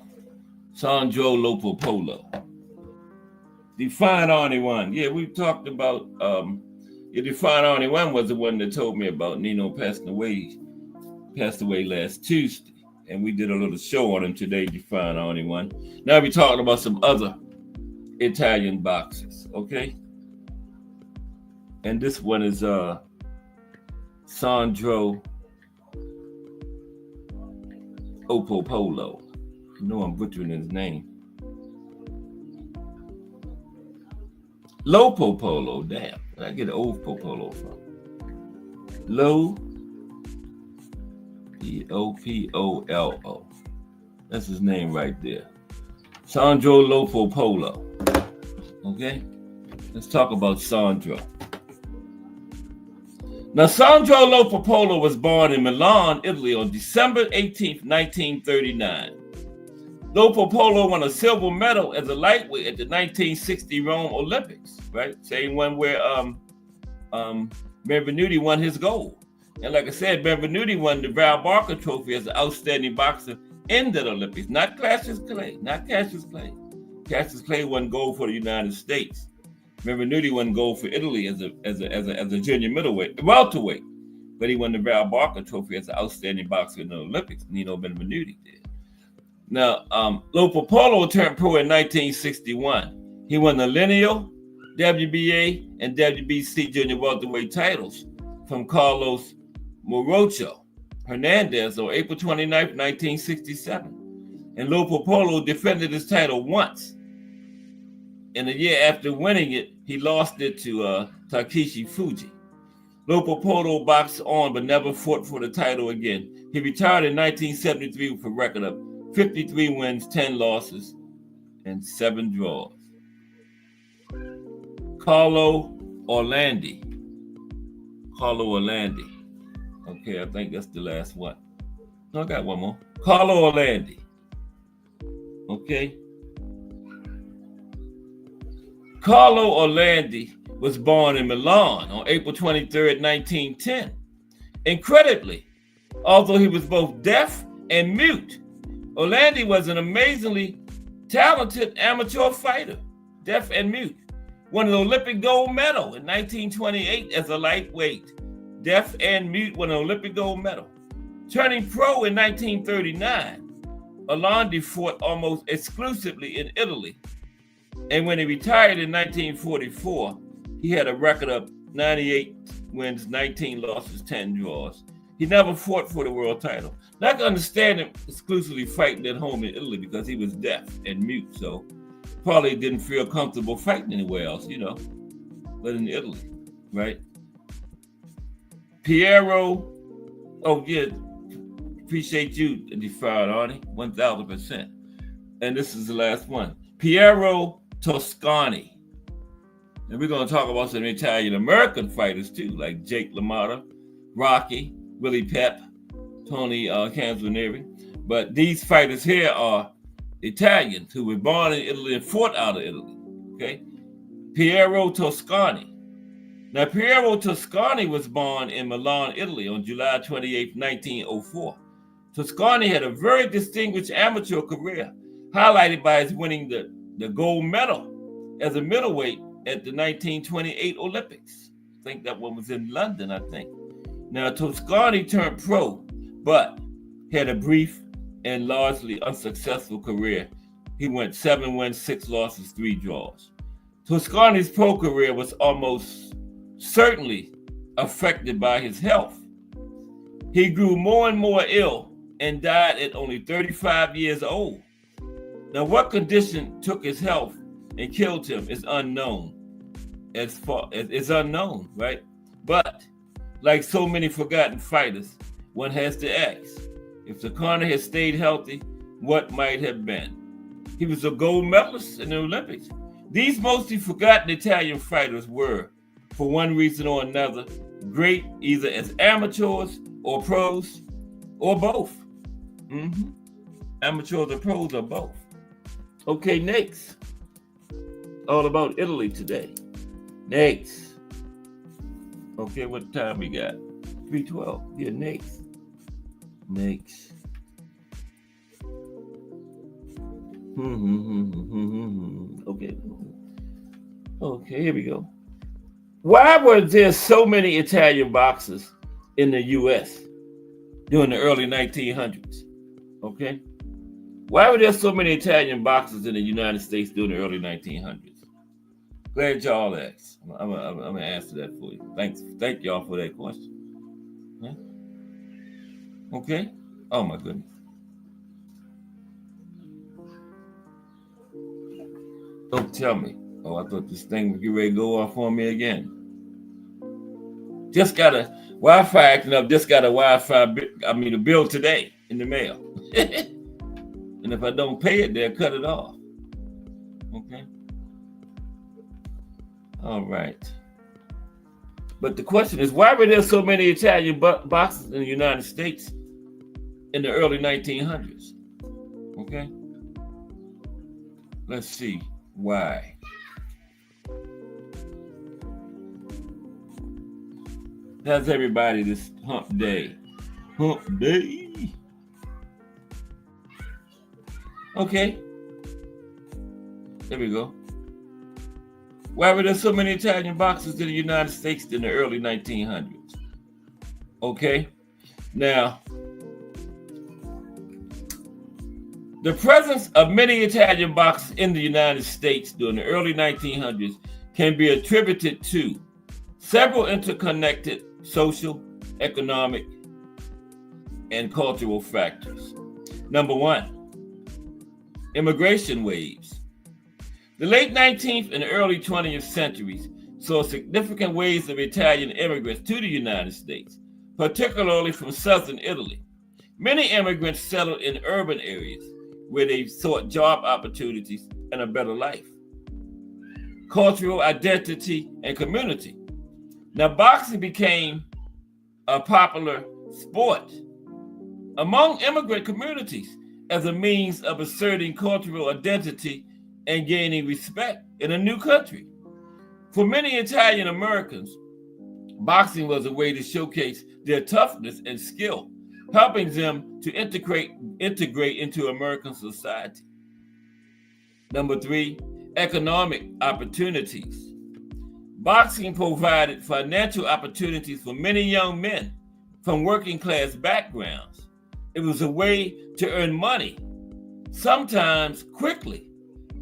Define Arnie One. Yeah, we talked about Define Arnie One was the one that told me about Nino passed away last Tuesday. And we did a little show on him today, Define Arnie One. Now we're talking about some other Italian boxers, okay? And this one is Sandro Opopolo. I know I'm butchering his name. Lopopolo, damn. Where did I get Opopolo from? Opopolo. That's his name right there. Sandro Lopopolo. Okay, let's talk about Sandro. Now, Sandro Lopopolo was born in Milan, Italy on December 18th, 1939. Lopopolo won a silver medal as a lightweight at the 1960 Rome Olympics, right? Same one where Benvenuti won his gold. And like I said, Benvenuti won the Val Barker Trophy as an outstanding boxer in the Olympics, not Cassius Clay, Cassius Clay won gold for the United States. Benvenuti won gold for Italy as a junior welterweight, but he won the Val Barker Trophy as an outstanding boxer in the Olympics. Nino Benvenuti did. Now, Lopopolo turned pro in 1961. He won the lineal, WBA, and WBC junior welterweight titles from Carlos Morocho Hernandez on April 29, 1967. And Lopopolo defended his title once. And a year after winning it, he lost it to Takeshi Fuji. Lopopolo boxed on but never fought for the title again. He retired in 1973 with a record of 53 wins, 10 losses, and 7 draws. Carlo Orlandi. Okay, I think that's the last one. No, I got one more. Carlo Orlandi. Okay. Carlo Orlandi was born in Milan on April 23rd, 1910. Incredibly, although he was both deaf and mute, Orlandi was an amazingly talented amateur fighter, deaf and mute. Won an Olympic gold medal in 1928 as a lightweight. Deaf and mute won an Olympic gold medal. Turning pro in 1939, Orlandi fought almost exclusively in Italy. And when he retired in 1944, he had a record of 98 wins, 19 losses, 10 draws. He never fought for the world title. Not to understand him exclusively fighting at home in Italy because he was deaf and mute, so probably didn't feel comfortable fighting anywhere else, but in Italy, right? Piero, oh yeah, appreciate you, Defied Arnie, 1000%. And this is the last one. Piero Toscani. And we're going to talk about some Italian-American fighters too, like Jake LaMotta, Rocky, Willie Pep, Tony Canzonieri. But these fighters here are Italians who were born in Italy and fought out of Italy, okay? Piero Toscani. Now, Piero Toscani was born in Milan, Italy on July 28, 1904. Toscani had a very distinguished amateur career, highlighted by his winning the gold medal as a middleweight at the 1928 Olympics. I think that one was in London, I think. Now, Toscani turned pro, but had a brief and largely unsuccessful career. He went 7 wins, 6 losses, 3 draws. Toscani's pro career was almost certainly affected by his health. He grew more and more ill and died at only 35 years old. Now, what condition took his health and killed him is unknown. It's unknown, right? But like so many forgotten fighters, one has to ask, if Toscani had stayed healthy, what might have been? He was a gold medalist in the Olympics. These mostly forgotten Italian fighters were, for one reason or another, great either as amateurs or pros, or both. Amateurs or pros, or both. Okay, next. All about Italy today. Next. Okay, what time we got? 3:12. Yeah, next. Okay, here we go. Why were there so many Italian boxers in the U.S. during the early 1900s? Okay. Why were there so many Italian boxers in the United States during the early 1900s? Glad y'all asked. I'm gonna answer that for you. Thank y'all for that question. Yeah. Okay. Oh my goodness. Don't tell me. Oh, I thought this thing was getting ready to go off on me again. Just got a Wi-Fi acting up. Just got a a bill today in the mail. And if I don't pay it, they'll cut it off. Okay. All right. But the question is, why were there so many Italian boxers in the United States in the early 1900s? Okay. Let's see why. How's everybody this hump day? Hump day. Okay. There we go. Why were there so many Italian boxers in the United States in the early 1900s? Okay. Now, the presence of many Italian boxers in the United States during the early 1900s can be attributed to several interconnected social, economic, and cultural factors. Number one, immigration waves. The late 19th and early 20th centuries saw significant waves of Italian immigrants to the United States, particularly from southern Italy. Many immigrants settled in urban areas where they sought job opportunities and a better life. Cultural identity and community. Now, boxing became a popular sport among immigrant communities as a means of asserting cultural identity and gaining respect in a new country. For many Italian Americans, boxing was a way to showcase their toughness and skill, helping them to integrate into American society. Number three, economic opportunities. Boxing provided financial opportunities for many young men from working class backgrounds. It was a way to earn money, sometimes quickly,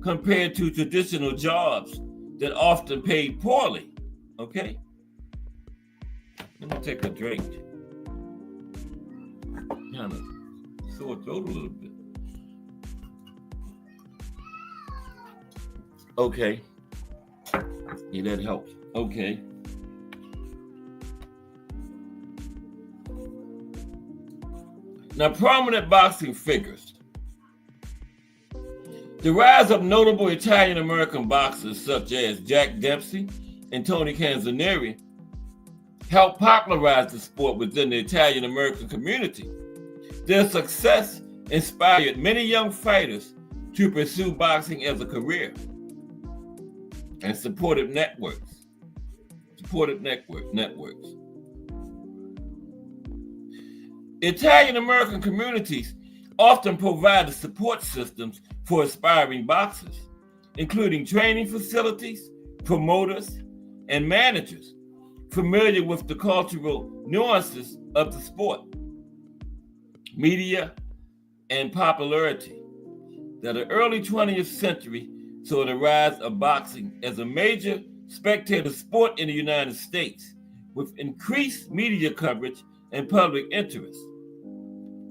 compared to traditional jobs that often paid poorly. Okay? Let me take a drink. Kind of sore throat a little bit. Okay. Yeah, that helps. Okay. Now, prominent boxing figures. The rise of notable Italian-American boxers such as Jack Dempsey and Tony Canzonieri helped popularize the sport within the Italian-American community. Their success inspired many young fighters to pursue boxing as a career. And supportive networks. Italian-American communities often provided support systems for aspiring boxers, including training facilities, promoters, and managers familiar with the cultural nuances of the sport. Media and popularity. That the early 20th century saw the rise of boxing as a major spectator sport in the United States, with increased media coverage and public interest.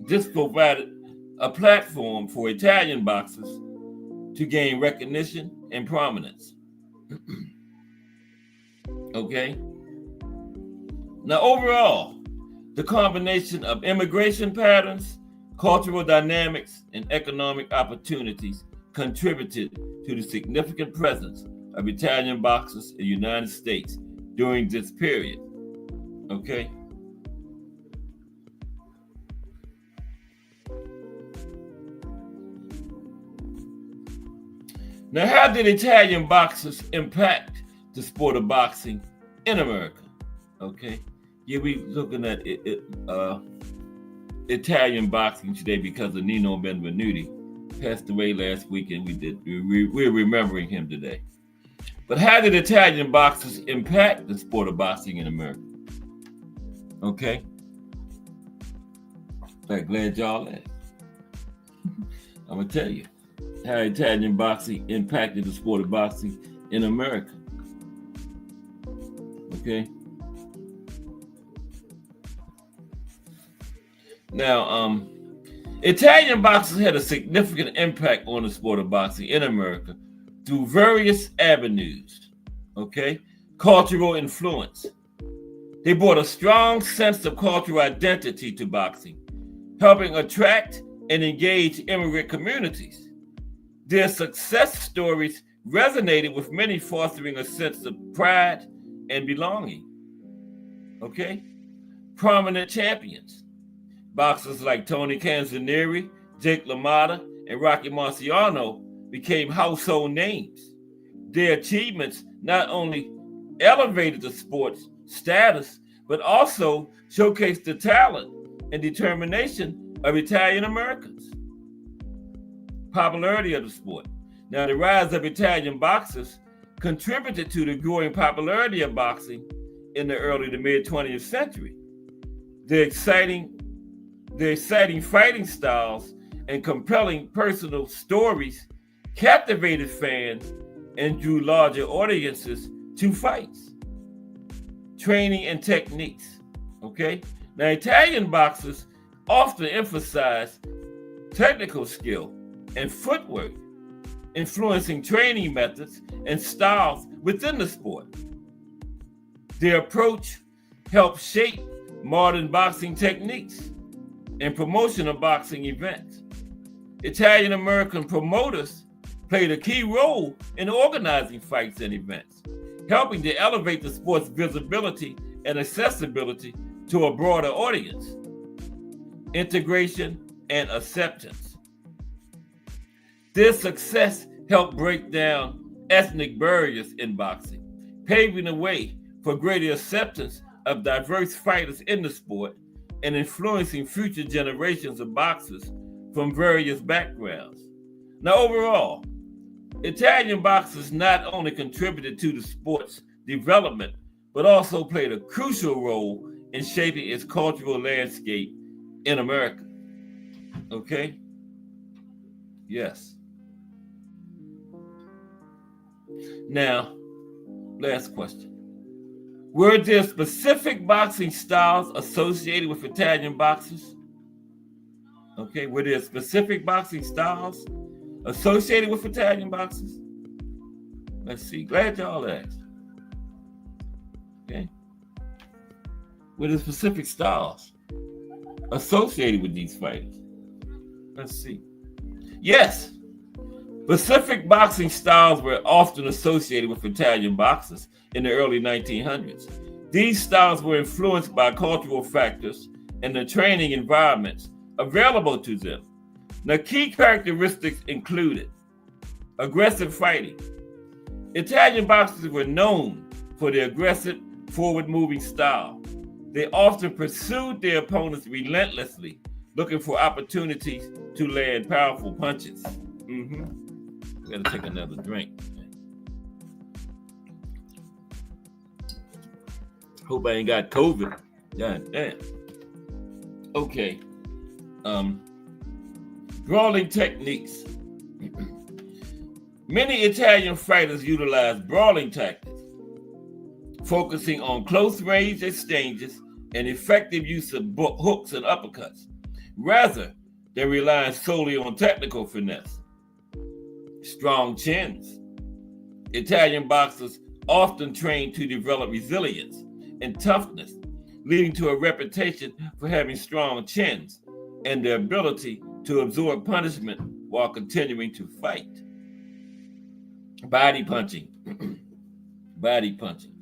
This provided a platform for Italian boxers to gain recognition and prominence. Okay? Now, overall, the combination of immigration patterns, cultural dynamics, and economic opportunities contributed to the significant presence of Italian boxers in the United States during this period. Okay? Now, how did Italian boxers impact the sport of boxing in America? Okay? Yeah, we're looking at Italian boxing today because of Nino Benvenuti. Passed away last week, and we're remembering him today. But how did Italian boxers impact the sport of boxing in America? Okay? I'm glad y'all asked. I'm going to tell you how Italian boxing impacted the sport of boxing in America. Okay? Now, Italian boxers had a significant impact on the sport of boxing in America through various avenues. Okay? Cultural influence. They brought a strong sense of cultural identity to boxing, helping attract and engage immigrant communities. Their success stories resonated with many, fostering a sense of pride and belonging. Okay? Prominent champions. Boxers like Tony Canzonieri, Jake LaMotta, and Rocky Marciano became household names. Their achievements not only elevated the sport's status, but also showcased the talent and determination of Italian Americans. Popularity of the sport. Now, the rise of Italian boxers contributed to the growing popularity of boxing in the early to mid 20th century. The exciting fighting styles and compelling personal stories captivated fans and drew larger audiences to fights. Training and techniques. Okay? Now, Italian boxers often emphasize technical skill and footwork, influencing training methods and styles within the sport. Their approach helped shape modern boxing techniques and promotion of boxing events. Italian American promoters played a key role in organizing fights and events, helping to elevate the sport's visibility and accessibility to a broader audience. Integration and acceptance. This success helped break down ethnic barriers in boxing, paving the way for greater acceptance of diverse fighters in the sport and influencing future generations of boxers from various backgrounds. Now, overall, Italian boxers not only contributed to the sport's development, but also played a crucial role in shaping its cultural landscape in America. Okay? Yes. Now, last question. Were there specific boxing styles associated with Italian boxers? Okay, were there specific boxing styles associated with Italian boxers? Let's see. Glad y'all asked. Okay. Were there specific styles associated with these fighters? Let's see. Yes. Specific boxing styles were often associated with Italian boxers in the early 1900s. These styles were influenced by cultural factors and the training environments available to them. Now, key characteristics included aggressive fighting. Italian boxers were known for their aggressive, forward-moving style. They often pursued their opponents relentlessly, looking for opportunities to land powerful punches. Gotta take another drink. Hope I ain't got COVID. God damn. Okay. Brawling techniques. Many Italian fighters utilize brawling tactics, focusing on close range exchanges and effective use of hooks and uppercuts, rather than relying solely on technical finesse. Strong chins. Italian boxers often train to develop resilience and toughness, leading to a reputation for having strong chins and the ability to absorb punishment while continuing to fight. Body punching. Body punching.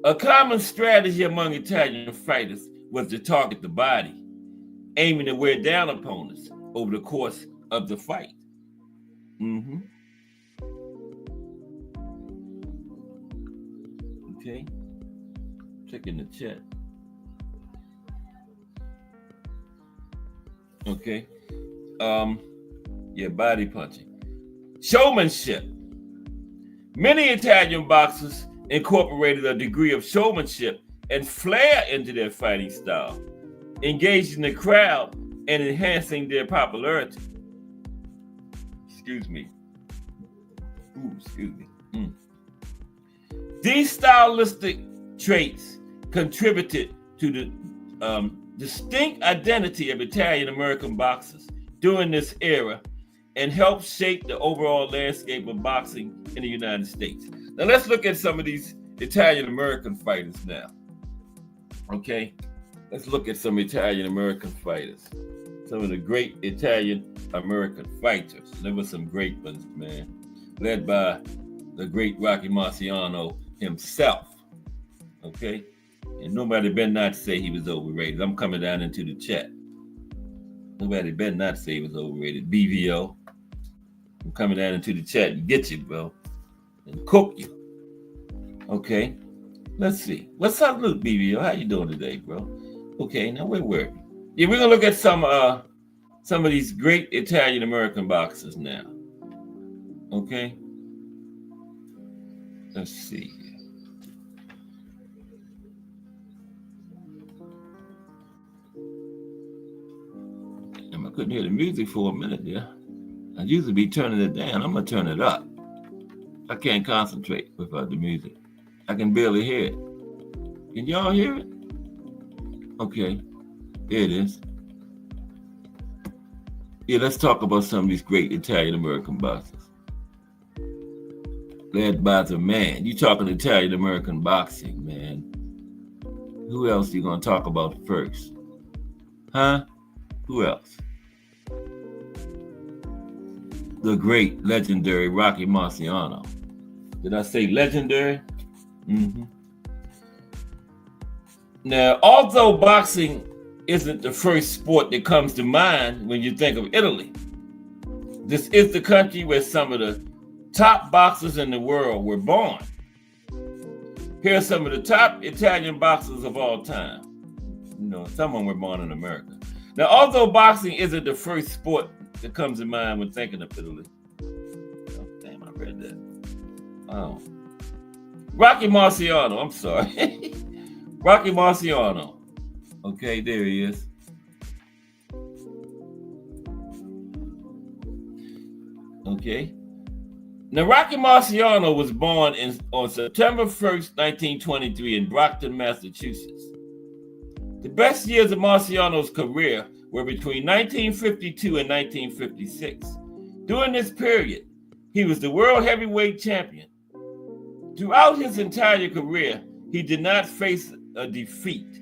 A common strategy among Italian fighters was to target the body, aiming to wear down opponents over the course of the fight. Okay. Checking the chat. Okay. Body punching. Showmanship. Many Italian boxers incorporated a degree of showmanship and flair into their fighting style, engaging the crowd and enhancing their popularity. Excuse me. These stylistic traits contributed to the distinct identity of Italian American boxers during this era and helped shape the overall landscape of boxing in the United States. Now let's look at some of these Italian American fighters now. Okay, let's look at some Italian American fighters. some of the great Italian American fighters. There were some great ones, man, led by the great Rocky Marciano himself. Okay, and nobody better not say he was overrated. I'm coming down into the chat. Nobody better not say he was overrated. BVO, I'm coming down into the chat and get you, bro, and cook you. Okay, let's see. What's up, Luke BVO? How you doing today, bro? Okay, now where were we? Yeah, we're gonna look at some of these great Italian American boxers now. Okay, let's see. I couldn't hear the music for a minute there. I usually be turning it down. I'm gonna turn it up. I can't concentrate without the music. I can barely hear it. Can y'all hear it? Okay, there it is. Yeah, let's talk about some of these great Italian American boxers. Led by the man. You talking Italian American boxing, man. Who else you gonna talk about first? Huh? Who else? The great, legendary Rocky Marciano. Did I say legendary? Mm-hmm. Now, although boxing isn't the first sport that comes to mind when you think of Italy, this is the country where some of the top boxers in the world were born. Here are some of the top Italian boxers of all time. You know, some of them were born in America. Now, although boxing isn't the first sport that comes to mind when thinking of Italy. Oh, damn, I read that. Oh. Rocky Marciano, I'm sorry. Rocky Marciano. Okay, there he is. Okay. Now, Rocky Marciano was born on September 1st, 1923 in Brockton, Massachusetts. The best years of Marciano's career were between 1952 and 1956. During this period, he was the world heavyweight champion. Throughout his entire career, he did not face a defeat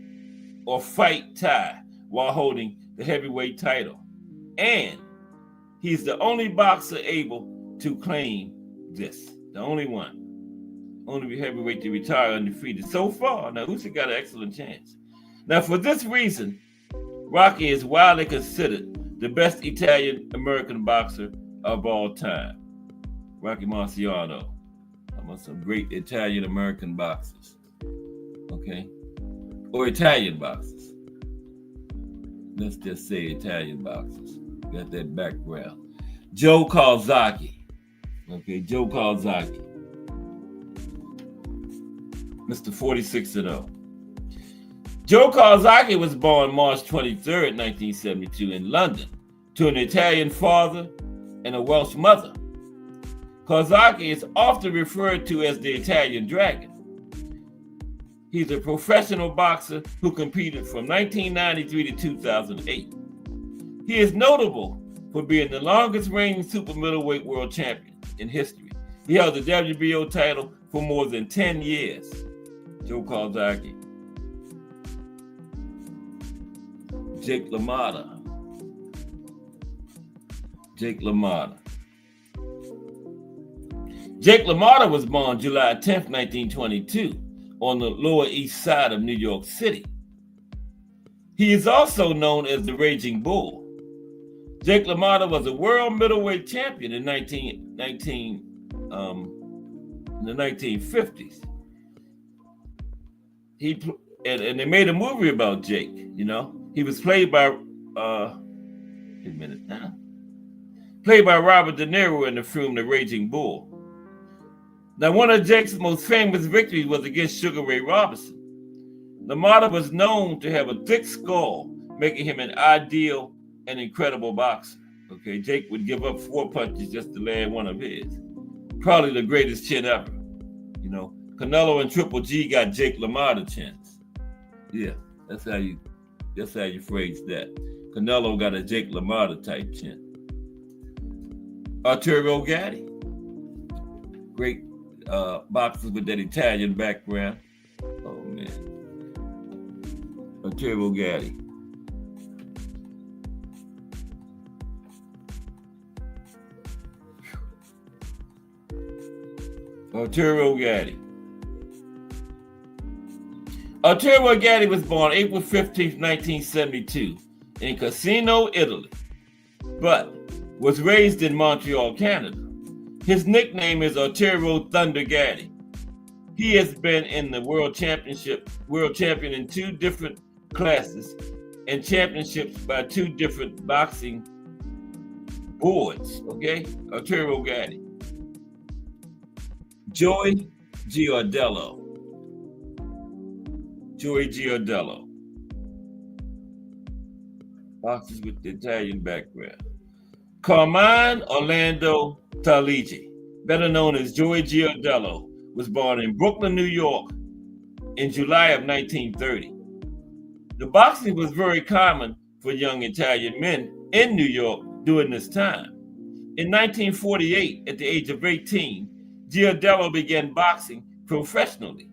or fight tie while holding the heavyweight title. And he's the only boxer able to claim this. The only one. Only heavyweight to retire undefeated so far. Now, Usyk got an excellent chance. Now, for this reason, Rocky is widely considered the best Italian American boxer of all time. Rocky Marciano. Among some great Italian American boxers. Okay? Or Italian boxers. Let's just say Italian boxers. Got that background. Joe Calzaghe. Okay, Joe Calzaghe. Mr. 46-0. Joe Calzaghe was born March 23rd, 1972 in London to an Italian father and a Welsh mother. Calzaghe is often referred to as the Italian Dragon. He's a professional boxer who competed from 1993 to 2008. He is notable for being the longest reigning super middleweight world champion in history. He held the WBO title for more than 10 years. Joe Calzaghe. Jake LaMotta. Jake LaMotta. Jake LaMotta was born July 10th, 1922 on the Lower East Side of New York City. He is also known as the Raging Bull. Jake LaMotta was a world middleweight champion in the 1950s. And they made a movie about Jake, you know. He was played by played by Robert De Niro in the film The Raging Bull. Now, one of Jake's most famous victories was against Sugar Ray Robinson. LaMotta was known to have a thick skull, making him an ideal and incredible boxer. Okay, Jake would give up 4 punches just to land one of his. Probably the greatest chin ever. You know, Canelo and Triple G got Jake LaMotta chins. Yeah, that's how you phrase that. Canelo got a Jake LaMotta type chin. Arturo Gatti, great boxer with that Italian background. Oh man, Arturo Gatti. Arturo Gatti. Arturo Gatti was born April 15, 1972 in Cassino, Italy, but was raised in Montreal, Canada. His nickname is Arturo Thunder Gatti. He has been in the world champion in 2 different classes and championships by 2 different boxing boards. Okay, Arturo Gatti. Joey Giardello. Boxers with the Italian background. Carmine Orlando Taligi, better known as Joey Giardello, was born in Brooklyn, New York in July of 1930. The boxing was very common for young Italian men in New York during this time. In 1948, at the age of 18, Giardello began boxing professionally.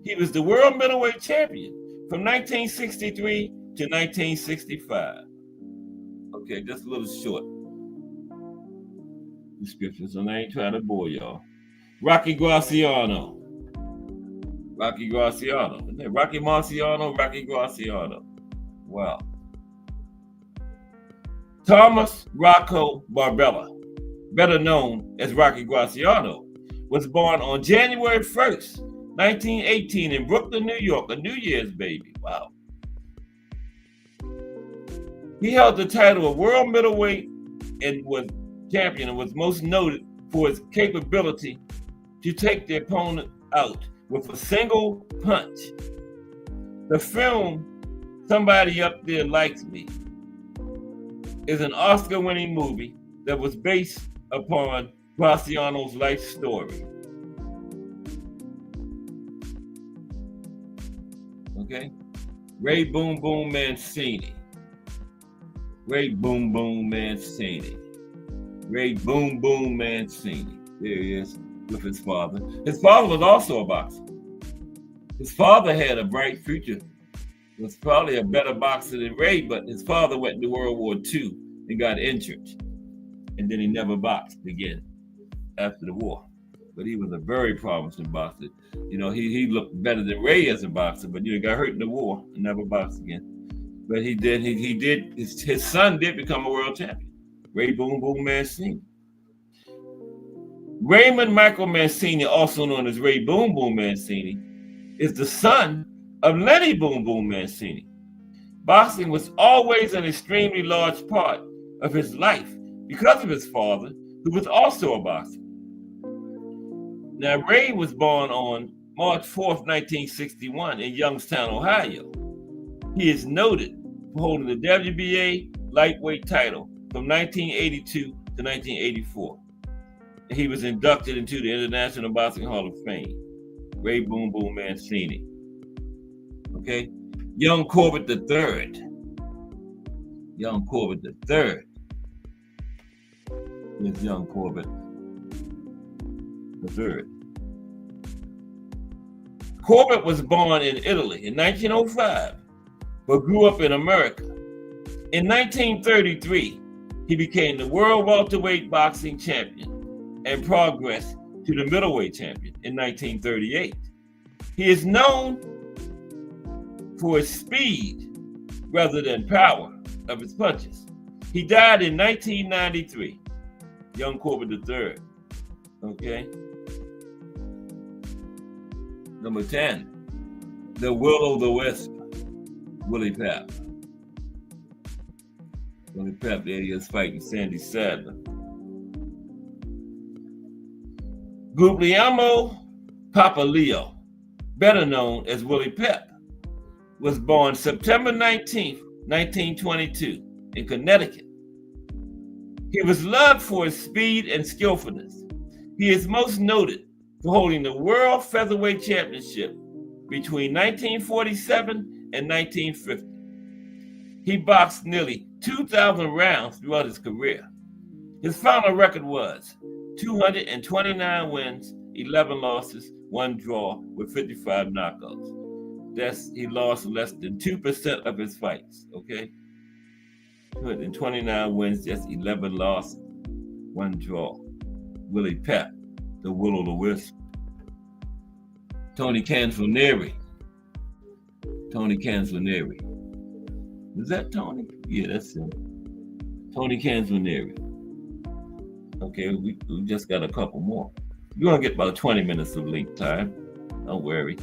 He was the world middleweight champion from 1963 to 1965. Okay, just a little short description, so I ain't trying to bore y'all. Rocky Graziano. Rocky Graziano. Wow. Thomas Rocco Barbella, better known as Rocky Graziano, was born on January 1st, 1918 in Brooklyn, New York, a New Year's baby. Wow. He held the title of world middleweight and was champion and was most noted for his capability to take the opponent out with a single punch. The film Somebody Up There Likes Me is an Oscar-winning movie that was based upon Graziano's life story. Okay? Ray Boom Boom Mancini. There he is with his father. His father was also a boxer. His father had a bright future. Was probably a better boxer than Ray, but his father went into World War II and got injured. And then he never boxed again after the war. But he was a very promising boxer. You know, he looked better than Ray as a boxer, but he got hurt in the war and never boxed again. But his son did become a world champion. Ray Boom Boom Mancini. Raymond Michael Mancini, also known as Ray Boom Boom Mancini, is the son of Lenny Boom Boom Mancini. Boxing was always an extremely large part of his life because of his father, who was also a boxer. Now, Ray was born on March 4th, 1961 in Youngstown, Ohio. He is noted for holding the WBA lightweight title from 1982 to 1984. And he was inducted into the International Boxing Hall of Fame. Ray Boom Boom Mancini. Okay? Young Corbett III. Is Young Corbett III. Corbett was born in Italy in 1905, but grew up in America. In 1933, he became the world welterweight boxing champion and progressed to the middleweight champion in 1938. He is known for his speed rather than power of his punches. He died in 1993, Young Corbett III. Okay. Number 10, the Will-O-the-Wisp, Willie Pep. Willie Pep, there he is fighting Sandy Sadler. Guglielmo Papaleo, better known as Willie Pep, was born September 19th, 1922 in Connecticut. He was loved for his speed and skillfulness. He is most noted for holding the World Featherweight Championship between 1947 and 1950. He boxed nearly 2,000 rounds throughout his career. His final record was 229 wins, 11 losses, 1 draw with 55 knockouts. He lost less than 2% of his fights, okay? 229 wins, just 11 losses, 1 draw. Willie Pep, the Will-O-the-Wisp. Tony Canzonieri. Tony Canzonieri. Is that Tony? Yeah, that's him. Tony Canzonieri. Okay, we just got a couple more. You're going to get about 20 minutes of link time. Don't worry.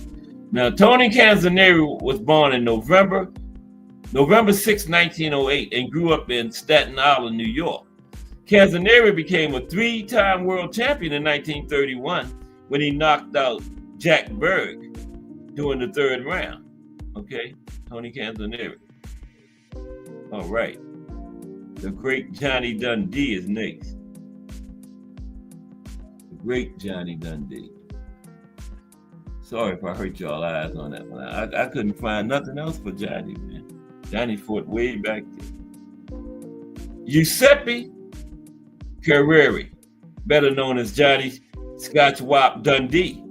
Now, Tony Canzonieri was born in November 6, 1908, and grew up in Staten Island, New York. Canzonieri became a 3-time world champion in 1931 when he knocked out Jack Berg during the 3rd round. Okay, Tony Canzonieri. All right. The great Johnny Dundee is next. The great Johnny Dundee. Sorry if I hurt y'all eyes on that one. I couldn't find nothing else for Johnny, man. Johnny fought way back there. Giuseppe Carreri, better known as Johnny Scotch Wop Dundee.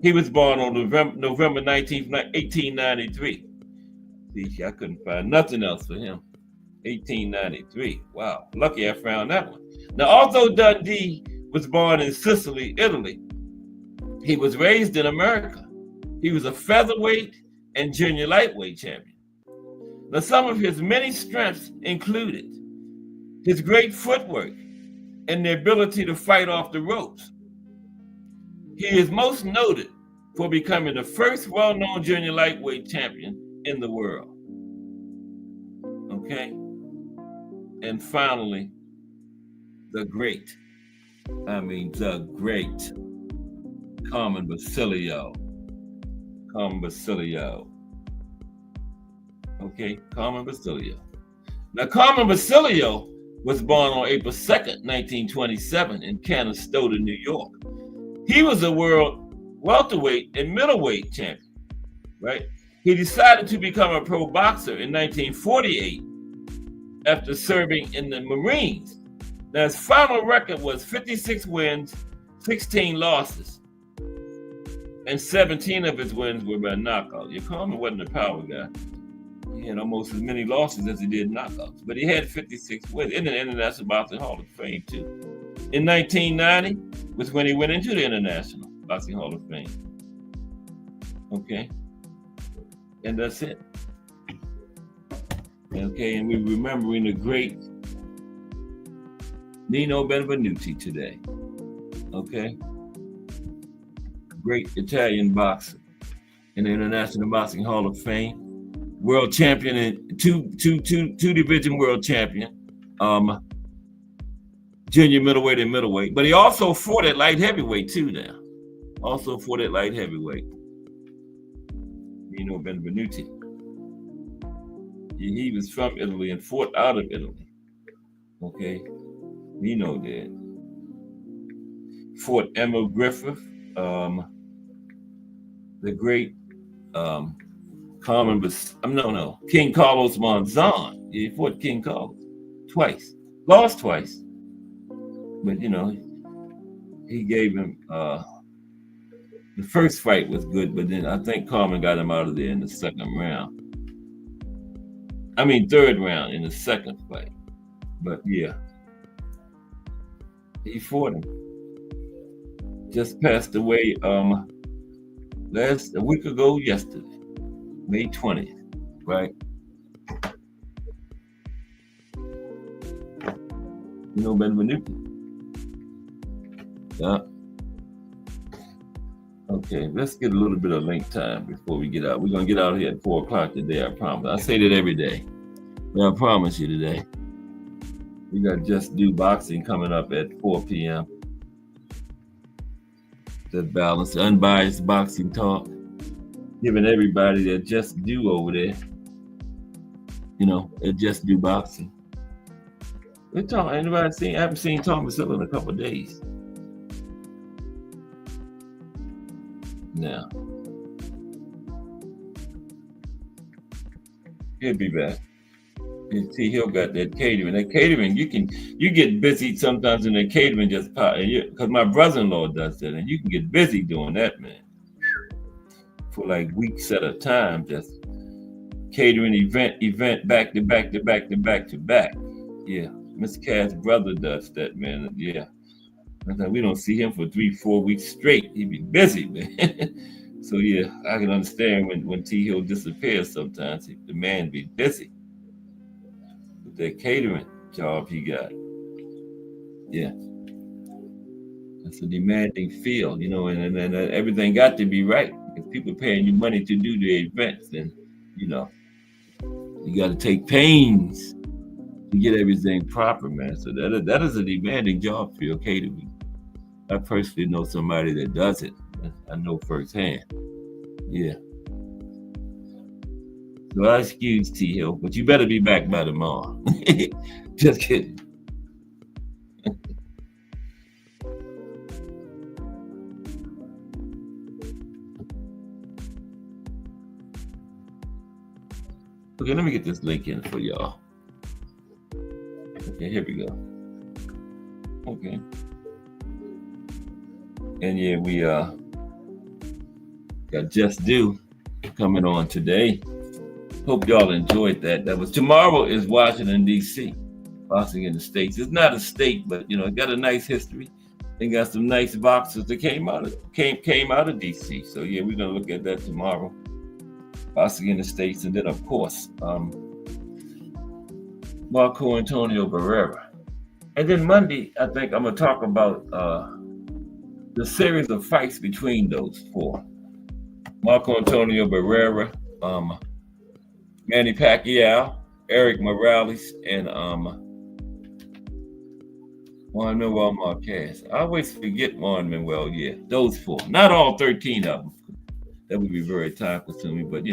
He was born on November 19th, 1893. See, I couldn't find nothing else for him. 1893. Wow, lucky I found that one. Now, although Dundee was born in Sicily, Italy, he was raised in America. He was a featherweight and junior lightweight champion. Now, some of his many strengths included his great footwork and the ability to fight off the ropes. He is most noted for becoming the first well-known junior lightweight champion in the world. Okay? And finally, the great Carmen Basilio. Okay, Carmen Basilio. Now, Carmen Basilio was born on April 2nd, 1927 in Canastota, New York. He was a world welterweight and middleweight champion, right? He decided to become a pro boxer in 1948 after serving in the Marines. Now, his final record was 56 wins, 16 losses, and 17 of his wins were by knockout. Carmen wasn't a power guy. He had almost as many losses as he did knockouts, but he had 56 wins in the International Boxing Hall of Fame, too. In 1990 was when he went into the International Boxing Hall of Fame. Okay? And that's it. Okay, and we're remembering the great Nino Benvenuti today. Okay? Great Italian boxer in the International Boxing Hall of Fame. World champion and two division world champion, junior middleweight and middleweight. But he also fought at light heavyweight too now. Also fought at light heavyweight. Nino Benvenuti. He was from Italy and fought out of Italy. Okay, Nino did. Fought Emil Griffith, the great King Carlos Monzon. He fought King Carlos twice, lost twice, but he gave him the first fight was good, but then I think Carmen got him out of there in the third round in the second fight. But yeah, he fought him. Just passed away a week ago yesterday. May 20th, right? Nino Benvenuti. Yeah. Okay, let's get a little bit of link time before we get out. We're going to get out of here at 4 o'clock today, I promise. I say that every day, but I promise you today. We got Just Do Boxing coming up at 4 p.m. The balanced, unbiased boxing talk. Giving everybody that Just Do over there, at Just Do Boxing. I haven't seen Tom Basile in a couple of days. Now, he'll be back. You see, he'll got that catering. That catering, you get busy sometimes in the catering just pop. Because my brother-in-law does that, and you can get busy doing that, man. For like weeks at a time, just catering event back to back. Yeah, Miss Cass' brother does that, man. Yeah, we don't see him for 3-4 weeks straight. He be busy, man. So yeah, I can understand when T Hill disappears sometimes. The man be busy with that catering job he got. Yeah, it's a demanding field, and everything got to be right because people paying you money to do the events, and you know you got to take pains to get everything proper, man. So that is a demanding job for your catering. I personally know somebody that does it. I know firsthand. Yeah. So I excuse T Hill, but you better be back by tomorrow. Just kidding. Okay, let me get this link in for y'all. Okay, here we go. Okay. And yeah, we got Just Do coming on today. Hope y'all enjoyed that. That was tomorrow is Washington, D.C. Boxing in the States. It's not a state, but it got a nice history. They got some nice boxers that came out of D.C. So yeah, we're gonna look at that tomorrow. Boxing in the States, and then of course, Marco Antonio Barrera. And then Monday, I think I'm gonna talk about the series of fights between those four. Marco Antonio Barrera, Manny Pacquiao, Eric Morales, and Juan Manuel Marquez. I always forget Juan Manuel, yeah. Those four. Not all 13 of them. That would be very time consuming, but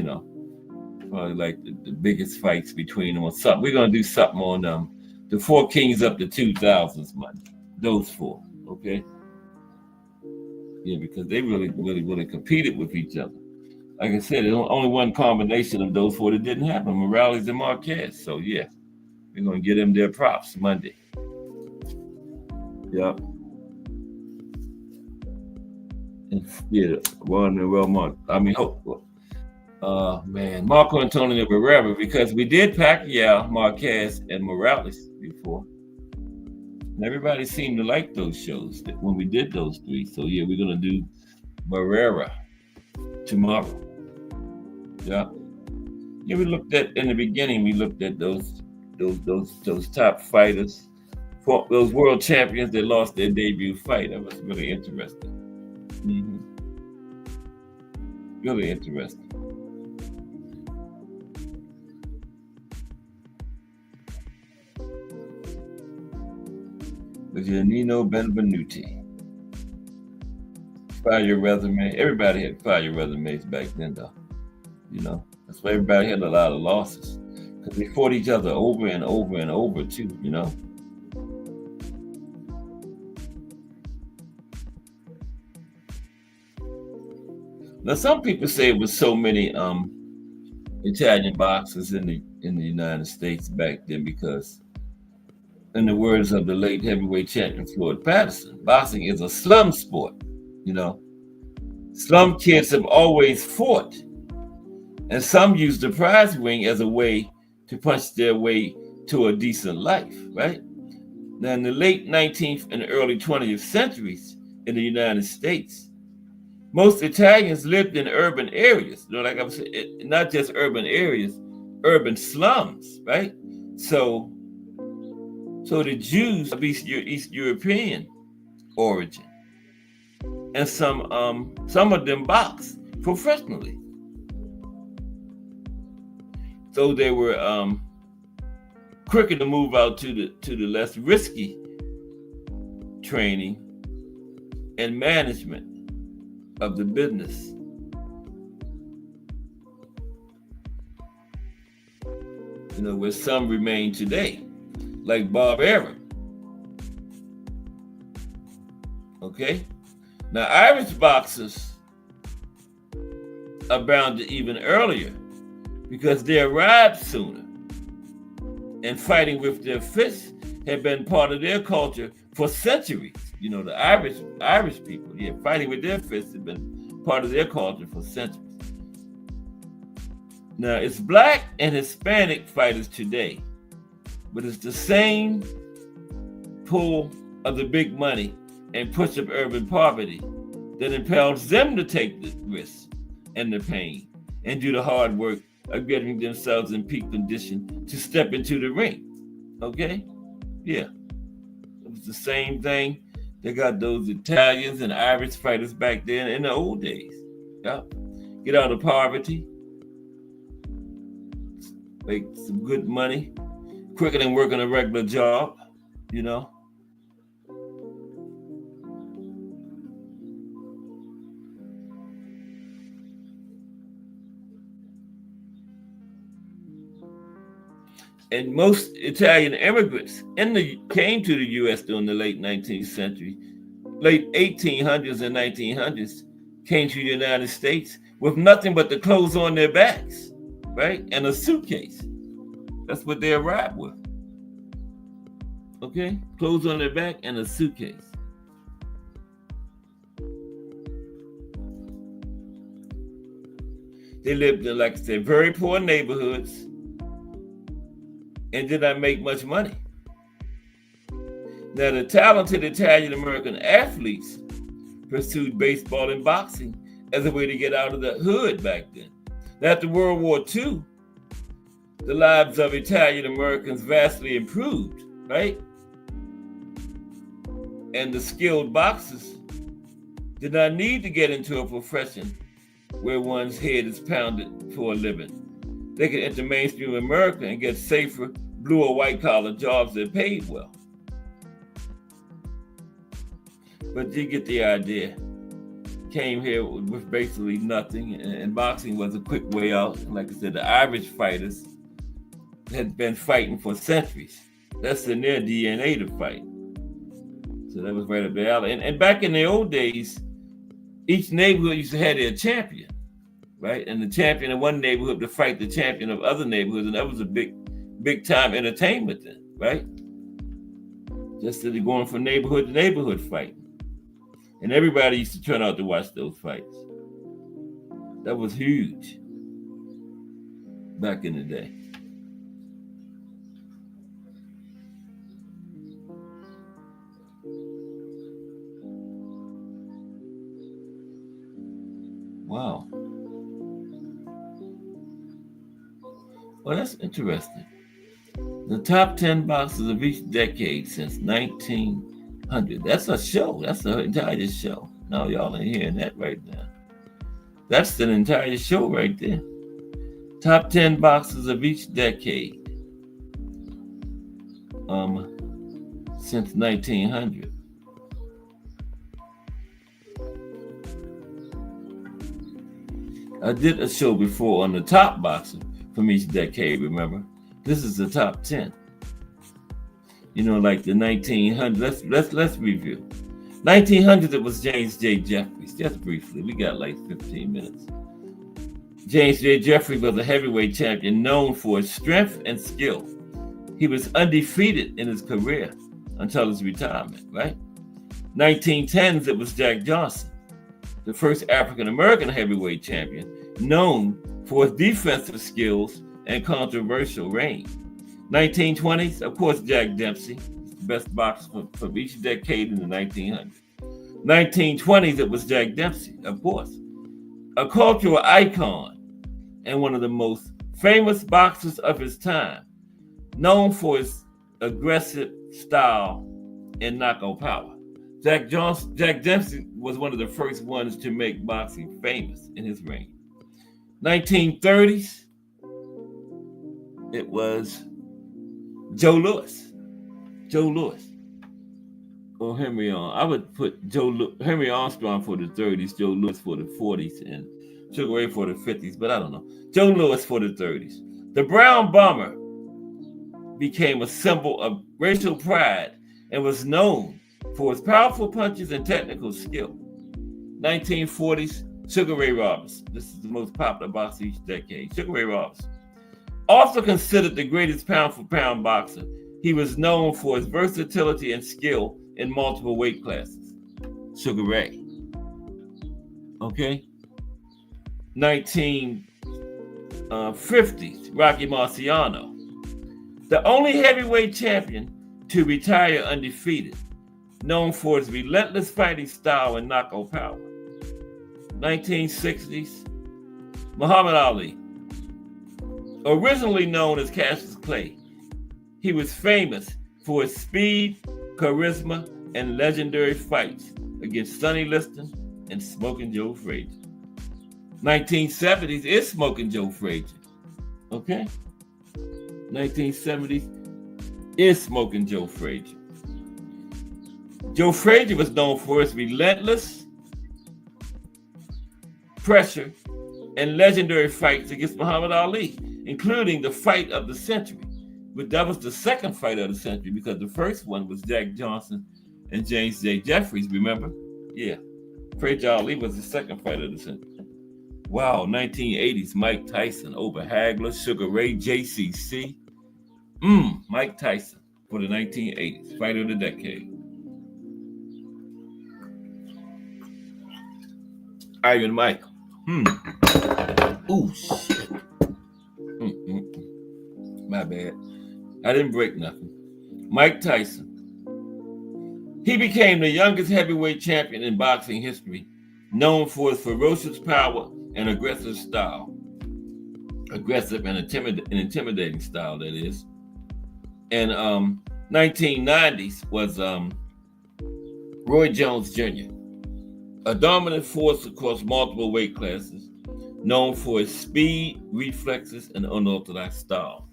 probably like the biggest fights between them or something. We're gonna do something on the four kings up to 2000s Monday. Those four, okay? Yeah, because they really competed with each other. Like I said, there's only one combination of those four that didn't happen, Morales and Marquez. So yeah, we're gonna give them their props Monday. Yep. Yeah, Juan Manuel Marco Antonio Barrera, because we did Pacquiao, Marquez, and Morales before. And everybody seemed to like those shows when we did those three. So yeah, we're gonna do Barrera tomorrow. Yeah. Yeah, we looked at in the beginning. We looked at those top fighters, those world champions that lost their debut fight. That was really interesting. Mm-hmm. Really interesting. But yeah, Nino Benvenuti. Fire resume. Everybody had fire resumes back then, though. That's why everybody had a lot of losses. Because they fought each other over and over and over, too, Now, some people say it was so many Italian boxers in the United States back then because, in the words of the late heavyweight champion Floyd Patterson, boxing is a slum sport. Slum kids have always fought, and some use the prize ring as a way to punch their way to a decent life, right? Now, in the late 19th and early 20th centuries in the United States, most Italians lived in urban areas, like I was saying, not just urban areas, urban slums, right? So the Jews of East European origin, and some of them boxed professionally. So they were quicker to move out to the less risky training and management of the business. Where some remain today, like Bob Arum. Okay? Now, Irish boxers abounded even earlier because they arrived sooner, and fighting with their fists had been part of their culture for centuries. The Irish people, fighting with their fists had been part of their culture for centuries. Now, it's Black and Hispanic fighters today, but it's the same pull of the big money and push of urban poverty that impels them to take the risk and the pain and do the hard work of getting themselves in peak condition to step into the ring. Okay? Yeah. It was the same thing. They got those Italians and Irish fighters back then in the old days. Yeah. Get out of poverty, make some good money, quicker than working a regular job, you know. And most Italian immigrants came to the U.S. during the late 19th century, late 1800s and 1900s, came to the United States with nothing but the clothes on their backs, right? And a suitcase. That's what they arrived with. Okay? Clothes on their back and a suitcase. They lived in, like I said, very poor neighborhoods and did not make much money. Now, the talented Italian-American athletes pursued baseball and boxing as a way to get out of the hood back then. Now, after World War II, the lives of Italian-Americans vastly improved, right? And the skilled boxers did not need to get into a profession where one's head is pounded for a living. They could enter mainstream America and get safer blue or white collar jobs that paid well. But you get the idea. Came here with basically nothing, and boxing was a quick way out. Like I said, the Irish fighters had been fighting for centuries. That's in their DNA to fight. So that was right up their alley. And back in the old days, each neighborhood used to have their champion, right? And the champion in one neighborhood to fight the champion of other neighborhoods, and that was a big time entertainment then, right? Just that they're going from neighborhood to neighborhood fighting. And everybody used to turn out to watch those fights. That was huge back in the day. Wow. Well, that's interesting. The top 10 boxers of each decade since 1900. That's a show. That's an entire show. No, y'all ain't hearing that right now. That's an entire show right there. Top 10 boxers of each decade since 1900. I did a show before on the top boxer from each decade, remember? This is the top 10. You know, like the 1900s. Let's review. 1900s, it was James J. Jeffries. Just briefly, we got like 15 minutes. James J. Jeffries was a heavyweight champion known for his strength and skill. He was undefeated in his career until his retirement, right? 1910s, it was Jack Johnson, the first African-American heavyweight champion, known for his defensive skills and controversial reign. 1920s, of course, Jack Dempsey, the best boxer from each decade in the 1900s. 1920s, it was Jack Dempsey, of course, a cultural icon and one of the most famous boxers of his time, known for his aggressive style and knockout power. Jack Dempsey was one of the first ones to make boxing famous in his reign. 1930s, it was Joe Louis. Or Henry Armstrong. I would put Henry Armstrong for the 30s, Joe Louis for the 40s, and Sugar Ray for the 50s, but I don't know. Joe Louis for the 30s. The Brown Bomber became a symbol of racial pride and was known for his powerful punches and technical skill. 1940s, Sugar Ray Robinson. This is the most popular boxer each decade. Sugar Ray Robinson. Also considered the greatest pound-for-pound boxer, he was known for his versatility and skill in multiple weight classes. Sugar Ray. Okay? 1950s, Rocky Marciano. The only heavyweight champion to retire undefeated, known for his relentless fighting style and knockout power. 1960s, Muhammad Ali, originally known as Cassius Clay, he was famous for his speed, charisma, and legendary fights against Sonny Liston and Smoking Joe Frazier. 1970s is Smoking Joe Frazier. Okay? 1970s is Smoking Joe Frazier. Joe Frazier was known for his relentless pressure and legendary fights against Muhammad Ali, including the fight of the century. But that was the second fight of the century because the first one was Jack Johnson and James J. Jeffries, remember? Yeah. Frazier Ali was the second fight of the century. Wow, 1980s, Mike Tyson over Hagler, Sugar Ray, JCC. Mike Tyson for the 1980s, fight of the decade. Iron Michael. Ooh, shit. My bad. I didn't break nothing. Mike Tyson. He became the youngest heavyweight champion in boxing history, known for his ferocious power and aggressive style. Aggressive and intimidating style, that is. And 1990s was Roy Jones Jr., a dominant force across multiple weight classes, known for his speed, reflexes, and unorthodox style.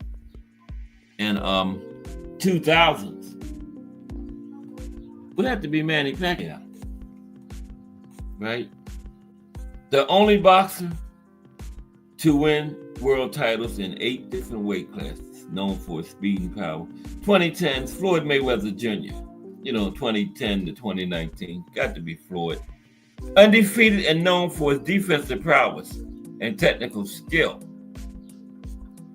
And 2000s would have to be Manny Pacquiao, right? The only boxer to win world titles in 8 different weight classes, known for his speed and power. 2010s, Floyd Mayweather Jr., 2010 to 2019, got to be Floyd. Undefeated and known for his defensive prowess and technical skill,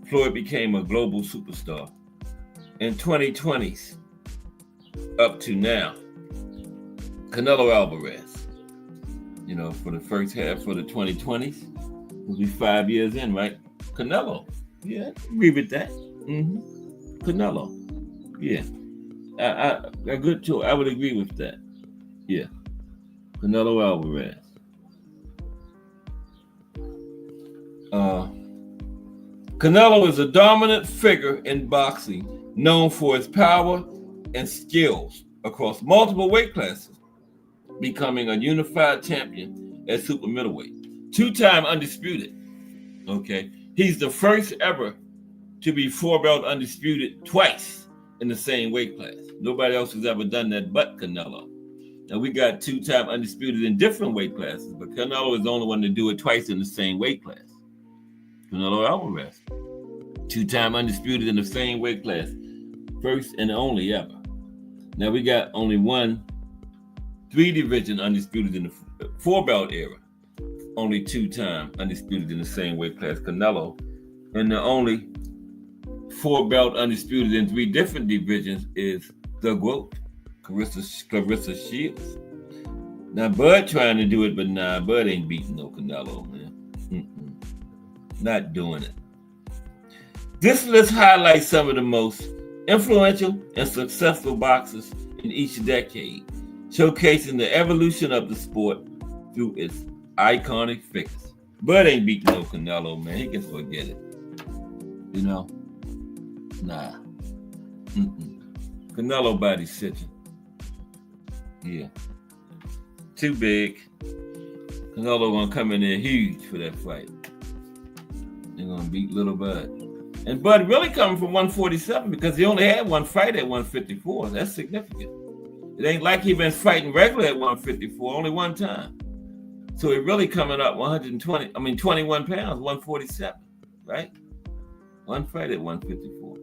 Floyd became a global superstar. In 2020s, up to now, Canelo Alvarez, for the first half for the 2020s, we'll be 5 years in, right? Canelo, yeah, agree with that. Canelo, yeah, a good choice. I would agree with that. Yeah, Canelo Alvarez. Canelo is a dominant figure in boxing, known for his power and skills across multiple weight classes, becoming a unified champion at super middleweight, 2-time undisputed. Okay, he's the first ever to be 4-belt undisputed twice in the same weight class. Nobody else has ever done that but Canelo. Now we got 2-time undisputed in different weight classes, but Canelo is the only one to do it twice in the same weight class. Canelo Alvarez, 2-time undisputed in the same weight class, first and only ever. Now we got only 1 3-division undisputed in the 4-belt era, only 2-time undisputed in the same weight class, Canelo, and the only 4-belt undisputed in 3 different divisions is the GOAT, Clarissa Shields. Now Bud trying to do it, but nah, Bud ain't beating no Canelo, man. Not doing it. This list highlights some of the most influential and successful boxers in each decade, showcasing the evolution of the sport through its iconic figures. Bud ain't beating no Canelo, man. He can forget it. Nah. Canelo body sitting. Yeah. Too big. Canelo gonna come in there huge for that fight. They're gonna beat little Bud. And Bud really coming from 147 because he only had 1 fight at 154. That's significant. It ain't like he been fighting regular at 154, only 1 time. So he really coming up 21 pounds, 147, right? 1 fight at 154.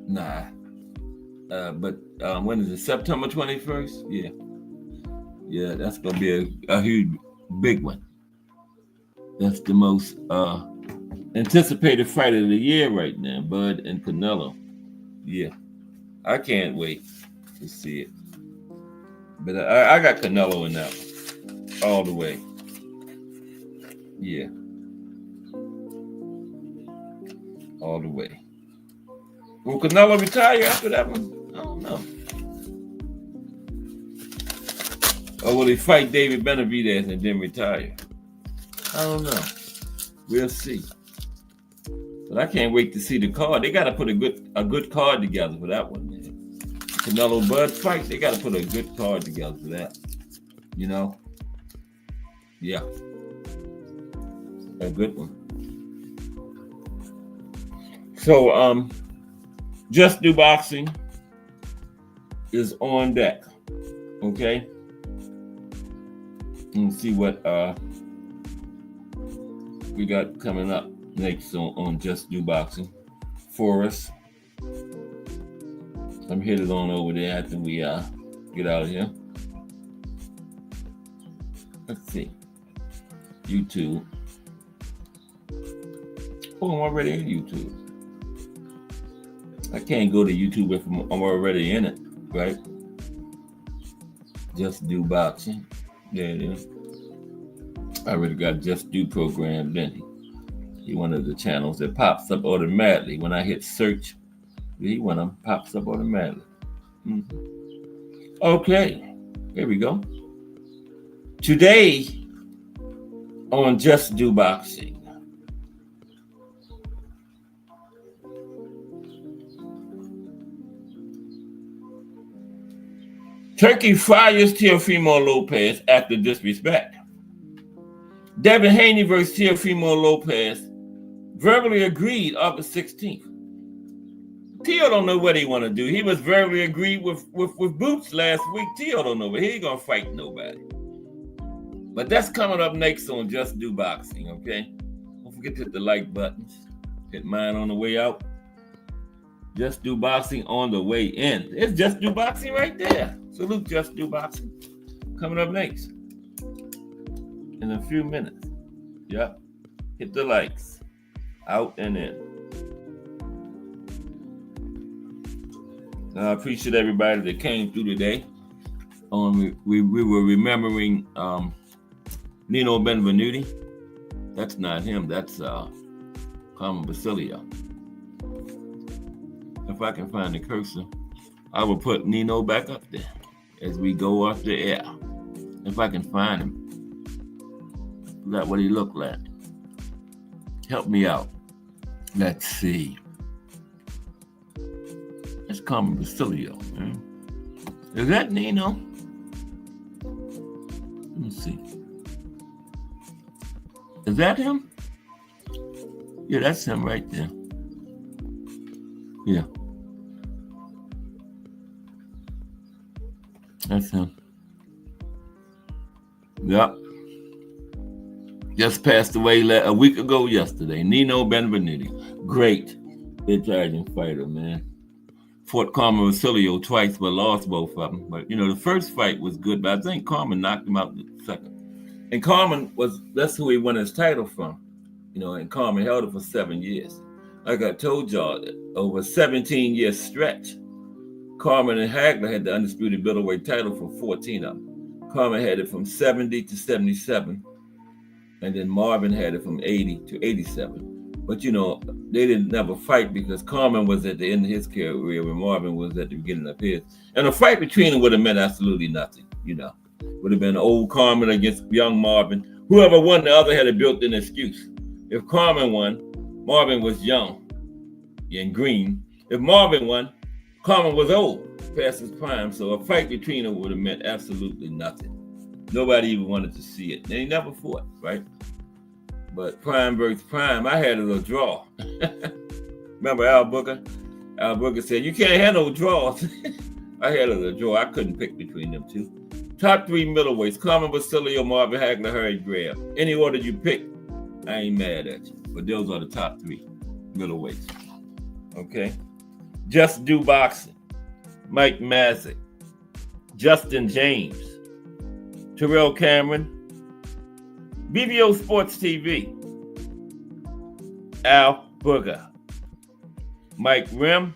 Nah. But when is it? September 21st? Yeah. Yeah, that's gonna be a huge, big one. That's the most anticipated fight of the year right now, Bud and Canelo. Yeah, I can't wait to see it. But I got Canelo in that one, all the way. Yeah, all the way. Will Canelo retire after that one? I don't know. Or will he fight David Benavidez and then retire? I don't know. We'll see. But I can't wait to see the card. They got to put a good card together for that one, man. Canelo Bud fight, they got to put a good card together for that. You know? Yeah. A good one. So, Just Do Boxing is on deck. Okay? Let's see what we got coming up next on Just Do Boxing for us. I'm headed on over there after we get out of here. Let's see. YouTube. Oh, I'm already in YouTube. I can't go to YouTube if I'm already in it, right? Just Do Boxing. There it is. I already got Just Do program, didn't he? He one of the channels that pops up automatically when I hit search. He one of them pops up automatically. Okay, here we go. Today on Just Do Boxing. Turkey fires Teofimo Lopez after disrespect. Devin Haney versus Teofimo Lopez verbally agreed August 16th. Teo don't know what he want to do. He was verbally agreed with Boots last week. Teo don't know, but he ain't going to fight nobody. But that's coming up next on Just Do Boxing, okay? Don't forget to hit the like buttons. Hit mine on the way out. Just Do Boxing on the way in. It's Just Do Boxing right there. Salute Just Do Boxing. Coming up next in a few minutes. Yep. Hit the likes. Out and in. I appreciate everybody that came through today. We were remembering Nino Benvenuti. That's not him. That's Carmen Basilio. If I can find the cursor, I will put Nino back up there as we go off the air. If I can find him. That's what he looked like. Help me out. Let's see. That's Carmen Basilio. Man. Is that Nino? Let me see. Is that him? Yeah, that's him right there. Yeah. That's him. Yep. Just passed away a week ago yesterday. Nino Benvenuti. Great Italian fighter, man. Fought Carmen Basilio twice, but lost both of them. But, the first fight was good, but I think Carmen knocked him out in the second. And Carmen that's who he won his title from. And Carmen held it for 7 years. Like I told y'all, over a 17-year stretch, Carmen and Hagler had the undisputed middleweight title for 14 of them. Carmen had it from 70 to 77, and then Marvin had it from 80 to 87. But, they didn't never fight because Carmen was at the end of his career when Marvin was at the beginning of his. And a fight between them would have meant absolutely nothing, Would have been old Carmen against young Marvin. Whoever won, the other had a built-in excuse. If Carmen won, Marvin was young and green. If Marvin won, Carmen was old, past his prime. So a fight between them would have meant absolutely nothing. Nobody even wanted to see it. And he never fought, right? But prime versus prime, I had it a draw. Remember Al Booker? Al Booker said, you can't have no draws. I had it a draw. I couldn't pick between them two. Top 3 middleweights, Carmen Basilio, Marvin Hagler, Harry Graham. Any order you pick, I ain't mad at you. But those are the top 3 middleweights. Okay? Just Do Boxing. Mike Mazik. Justin James. Terrell Cameron. BBO Sports TV. Al Booger. Mike Rim.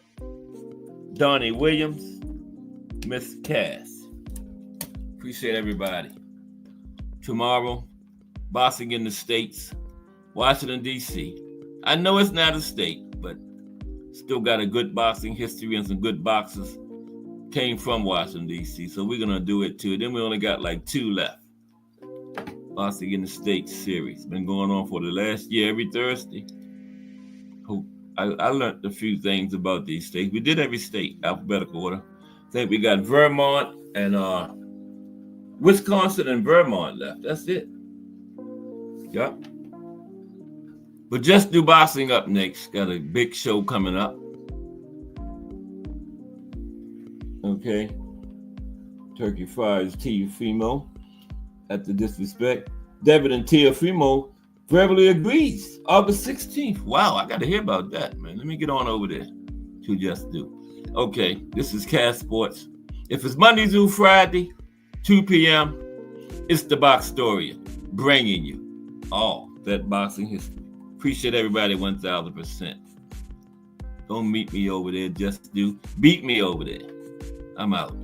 Donnie Williams. Miss Cass. Appreciate everybody. Tomorrow, boxing in the States. Washington, D.C. I know it's not a state, but still got a good boxing history and some good boxers came from Washington, D.C. So we're going to do it too. Then we only got like 2 left. Boxing in the States series. Been going on for the last year every Thursday. I learned a few things about these states. We did every state, alphabetical order. I think we got Vermont and Wisconsin and Vermont left. That's it. Yep. But Just Do Boxing up next. Got a big show coming up. Okay. Turkey Fries Teofimo at the Disrespect. David and Teofimo verbally agrees. August 16th. Wow, I got to hear about that, man. Let me get on over there to Just Do. Okay, this is Cash Sports. If it's Monday through Friday, 2 p.m., it's the Box Story bringing you all that boxing history. Appreciate everybody 1,000%. Don't meet me over there, Just Do. Beat me over there. I'm out.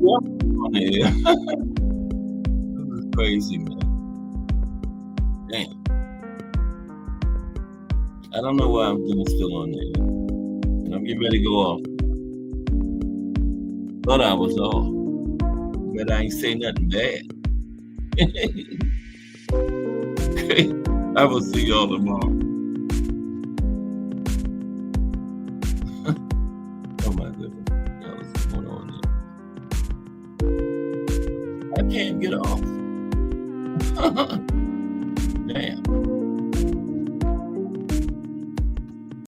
on there. This is crazy, man. Damn. I don't know why I'm still on there. And I'm getting ready to go off. Thought I was off. But I ain't say nothing bad. Okay. I will see y'all tomorrow. Oh my goodness. That was going on there. I can't get off. Damn.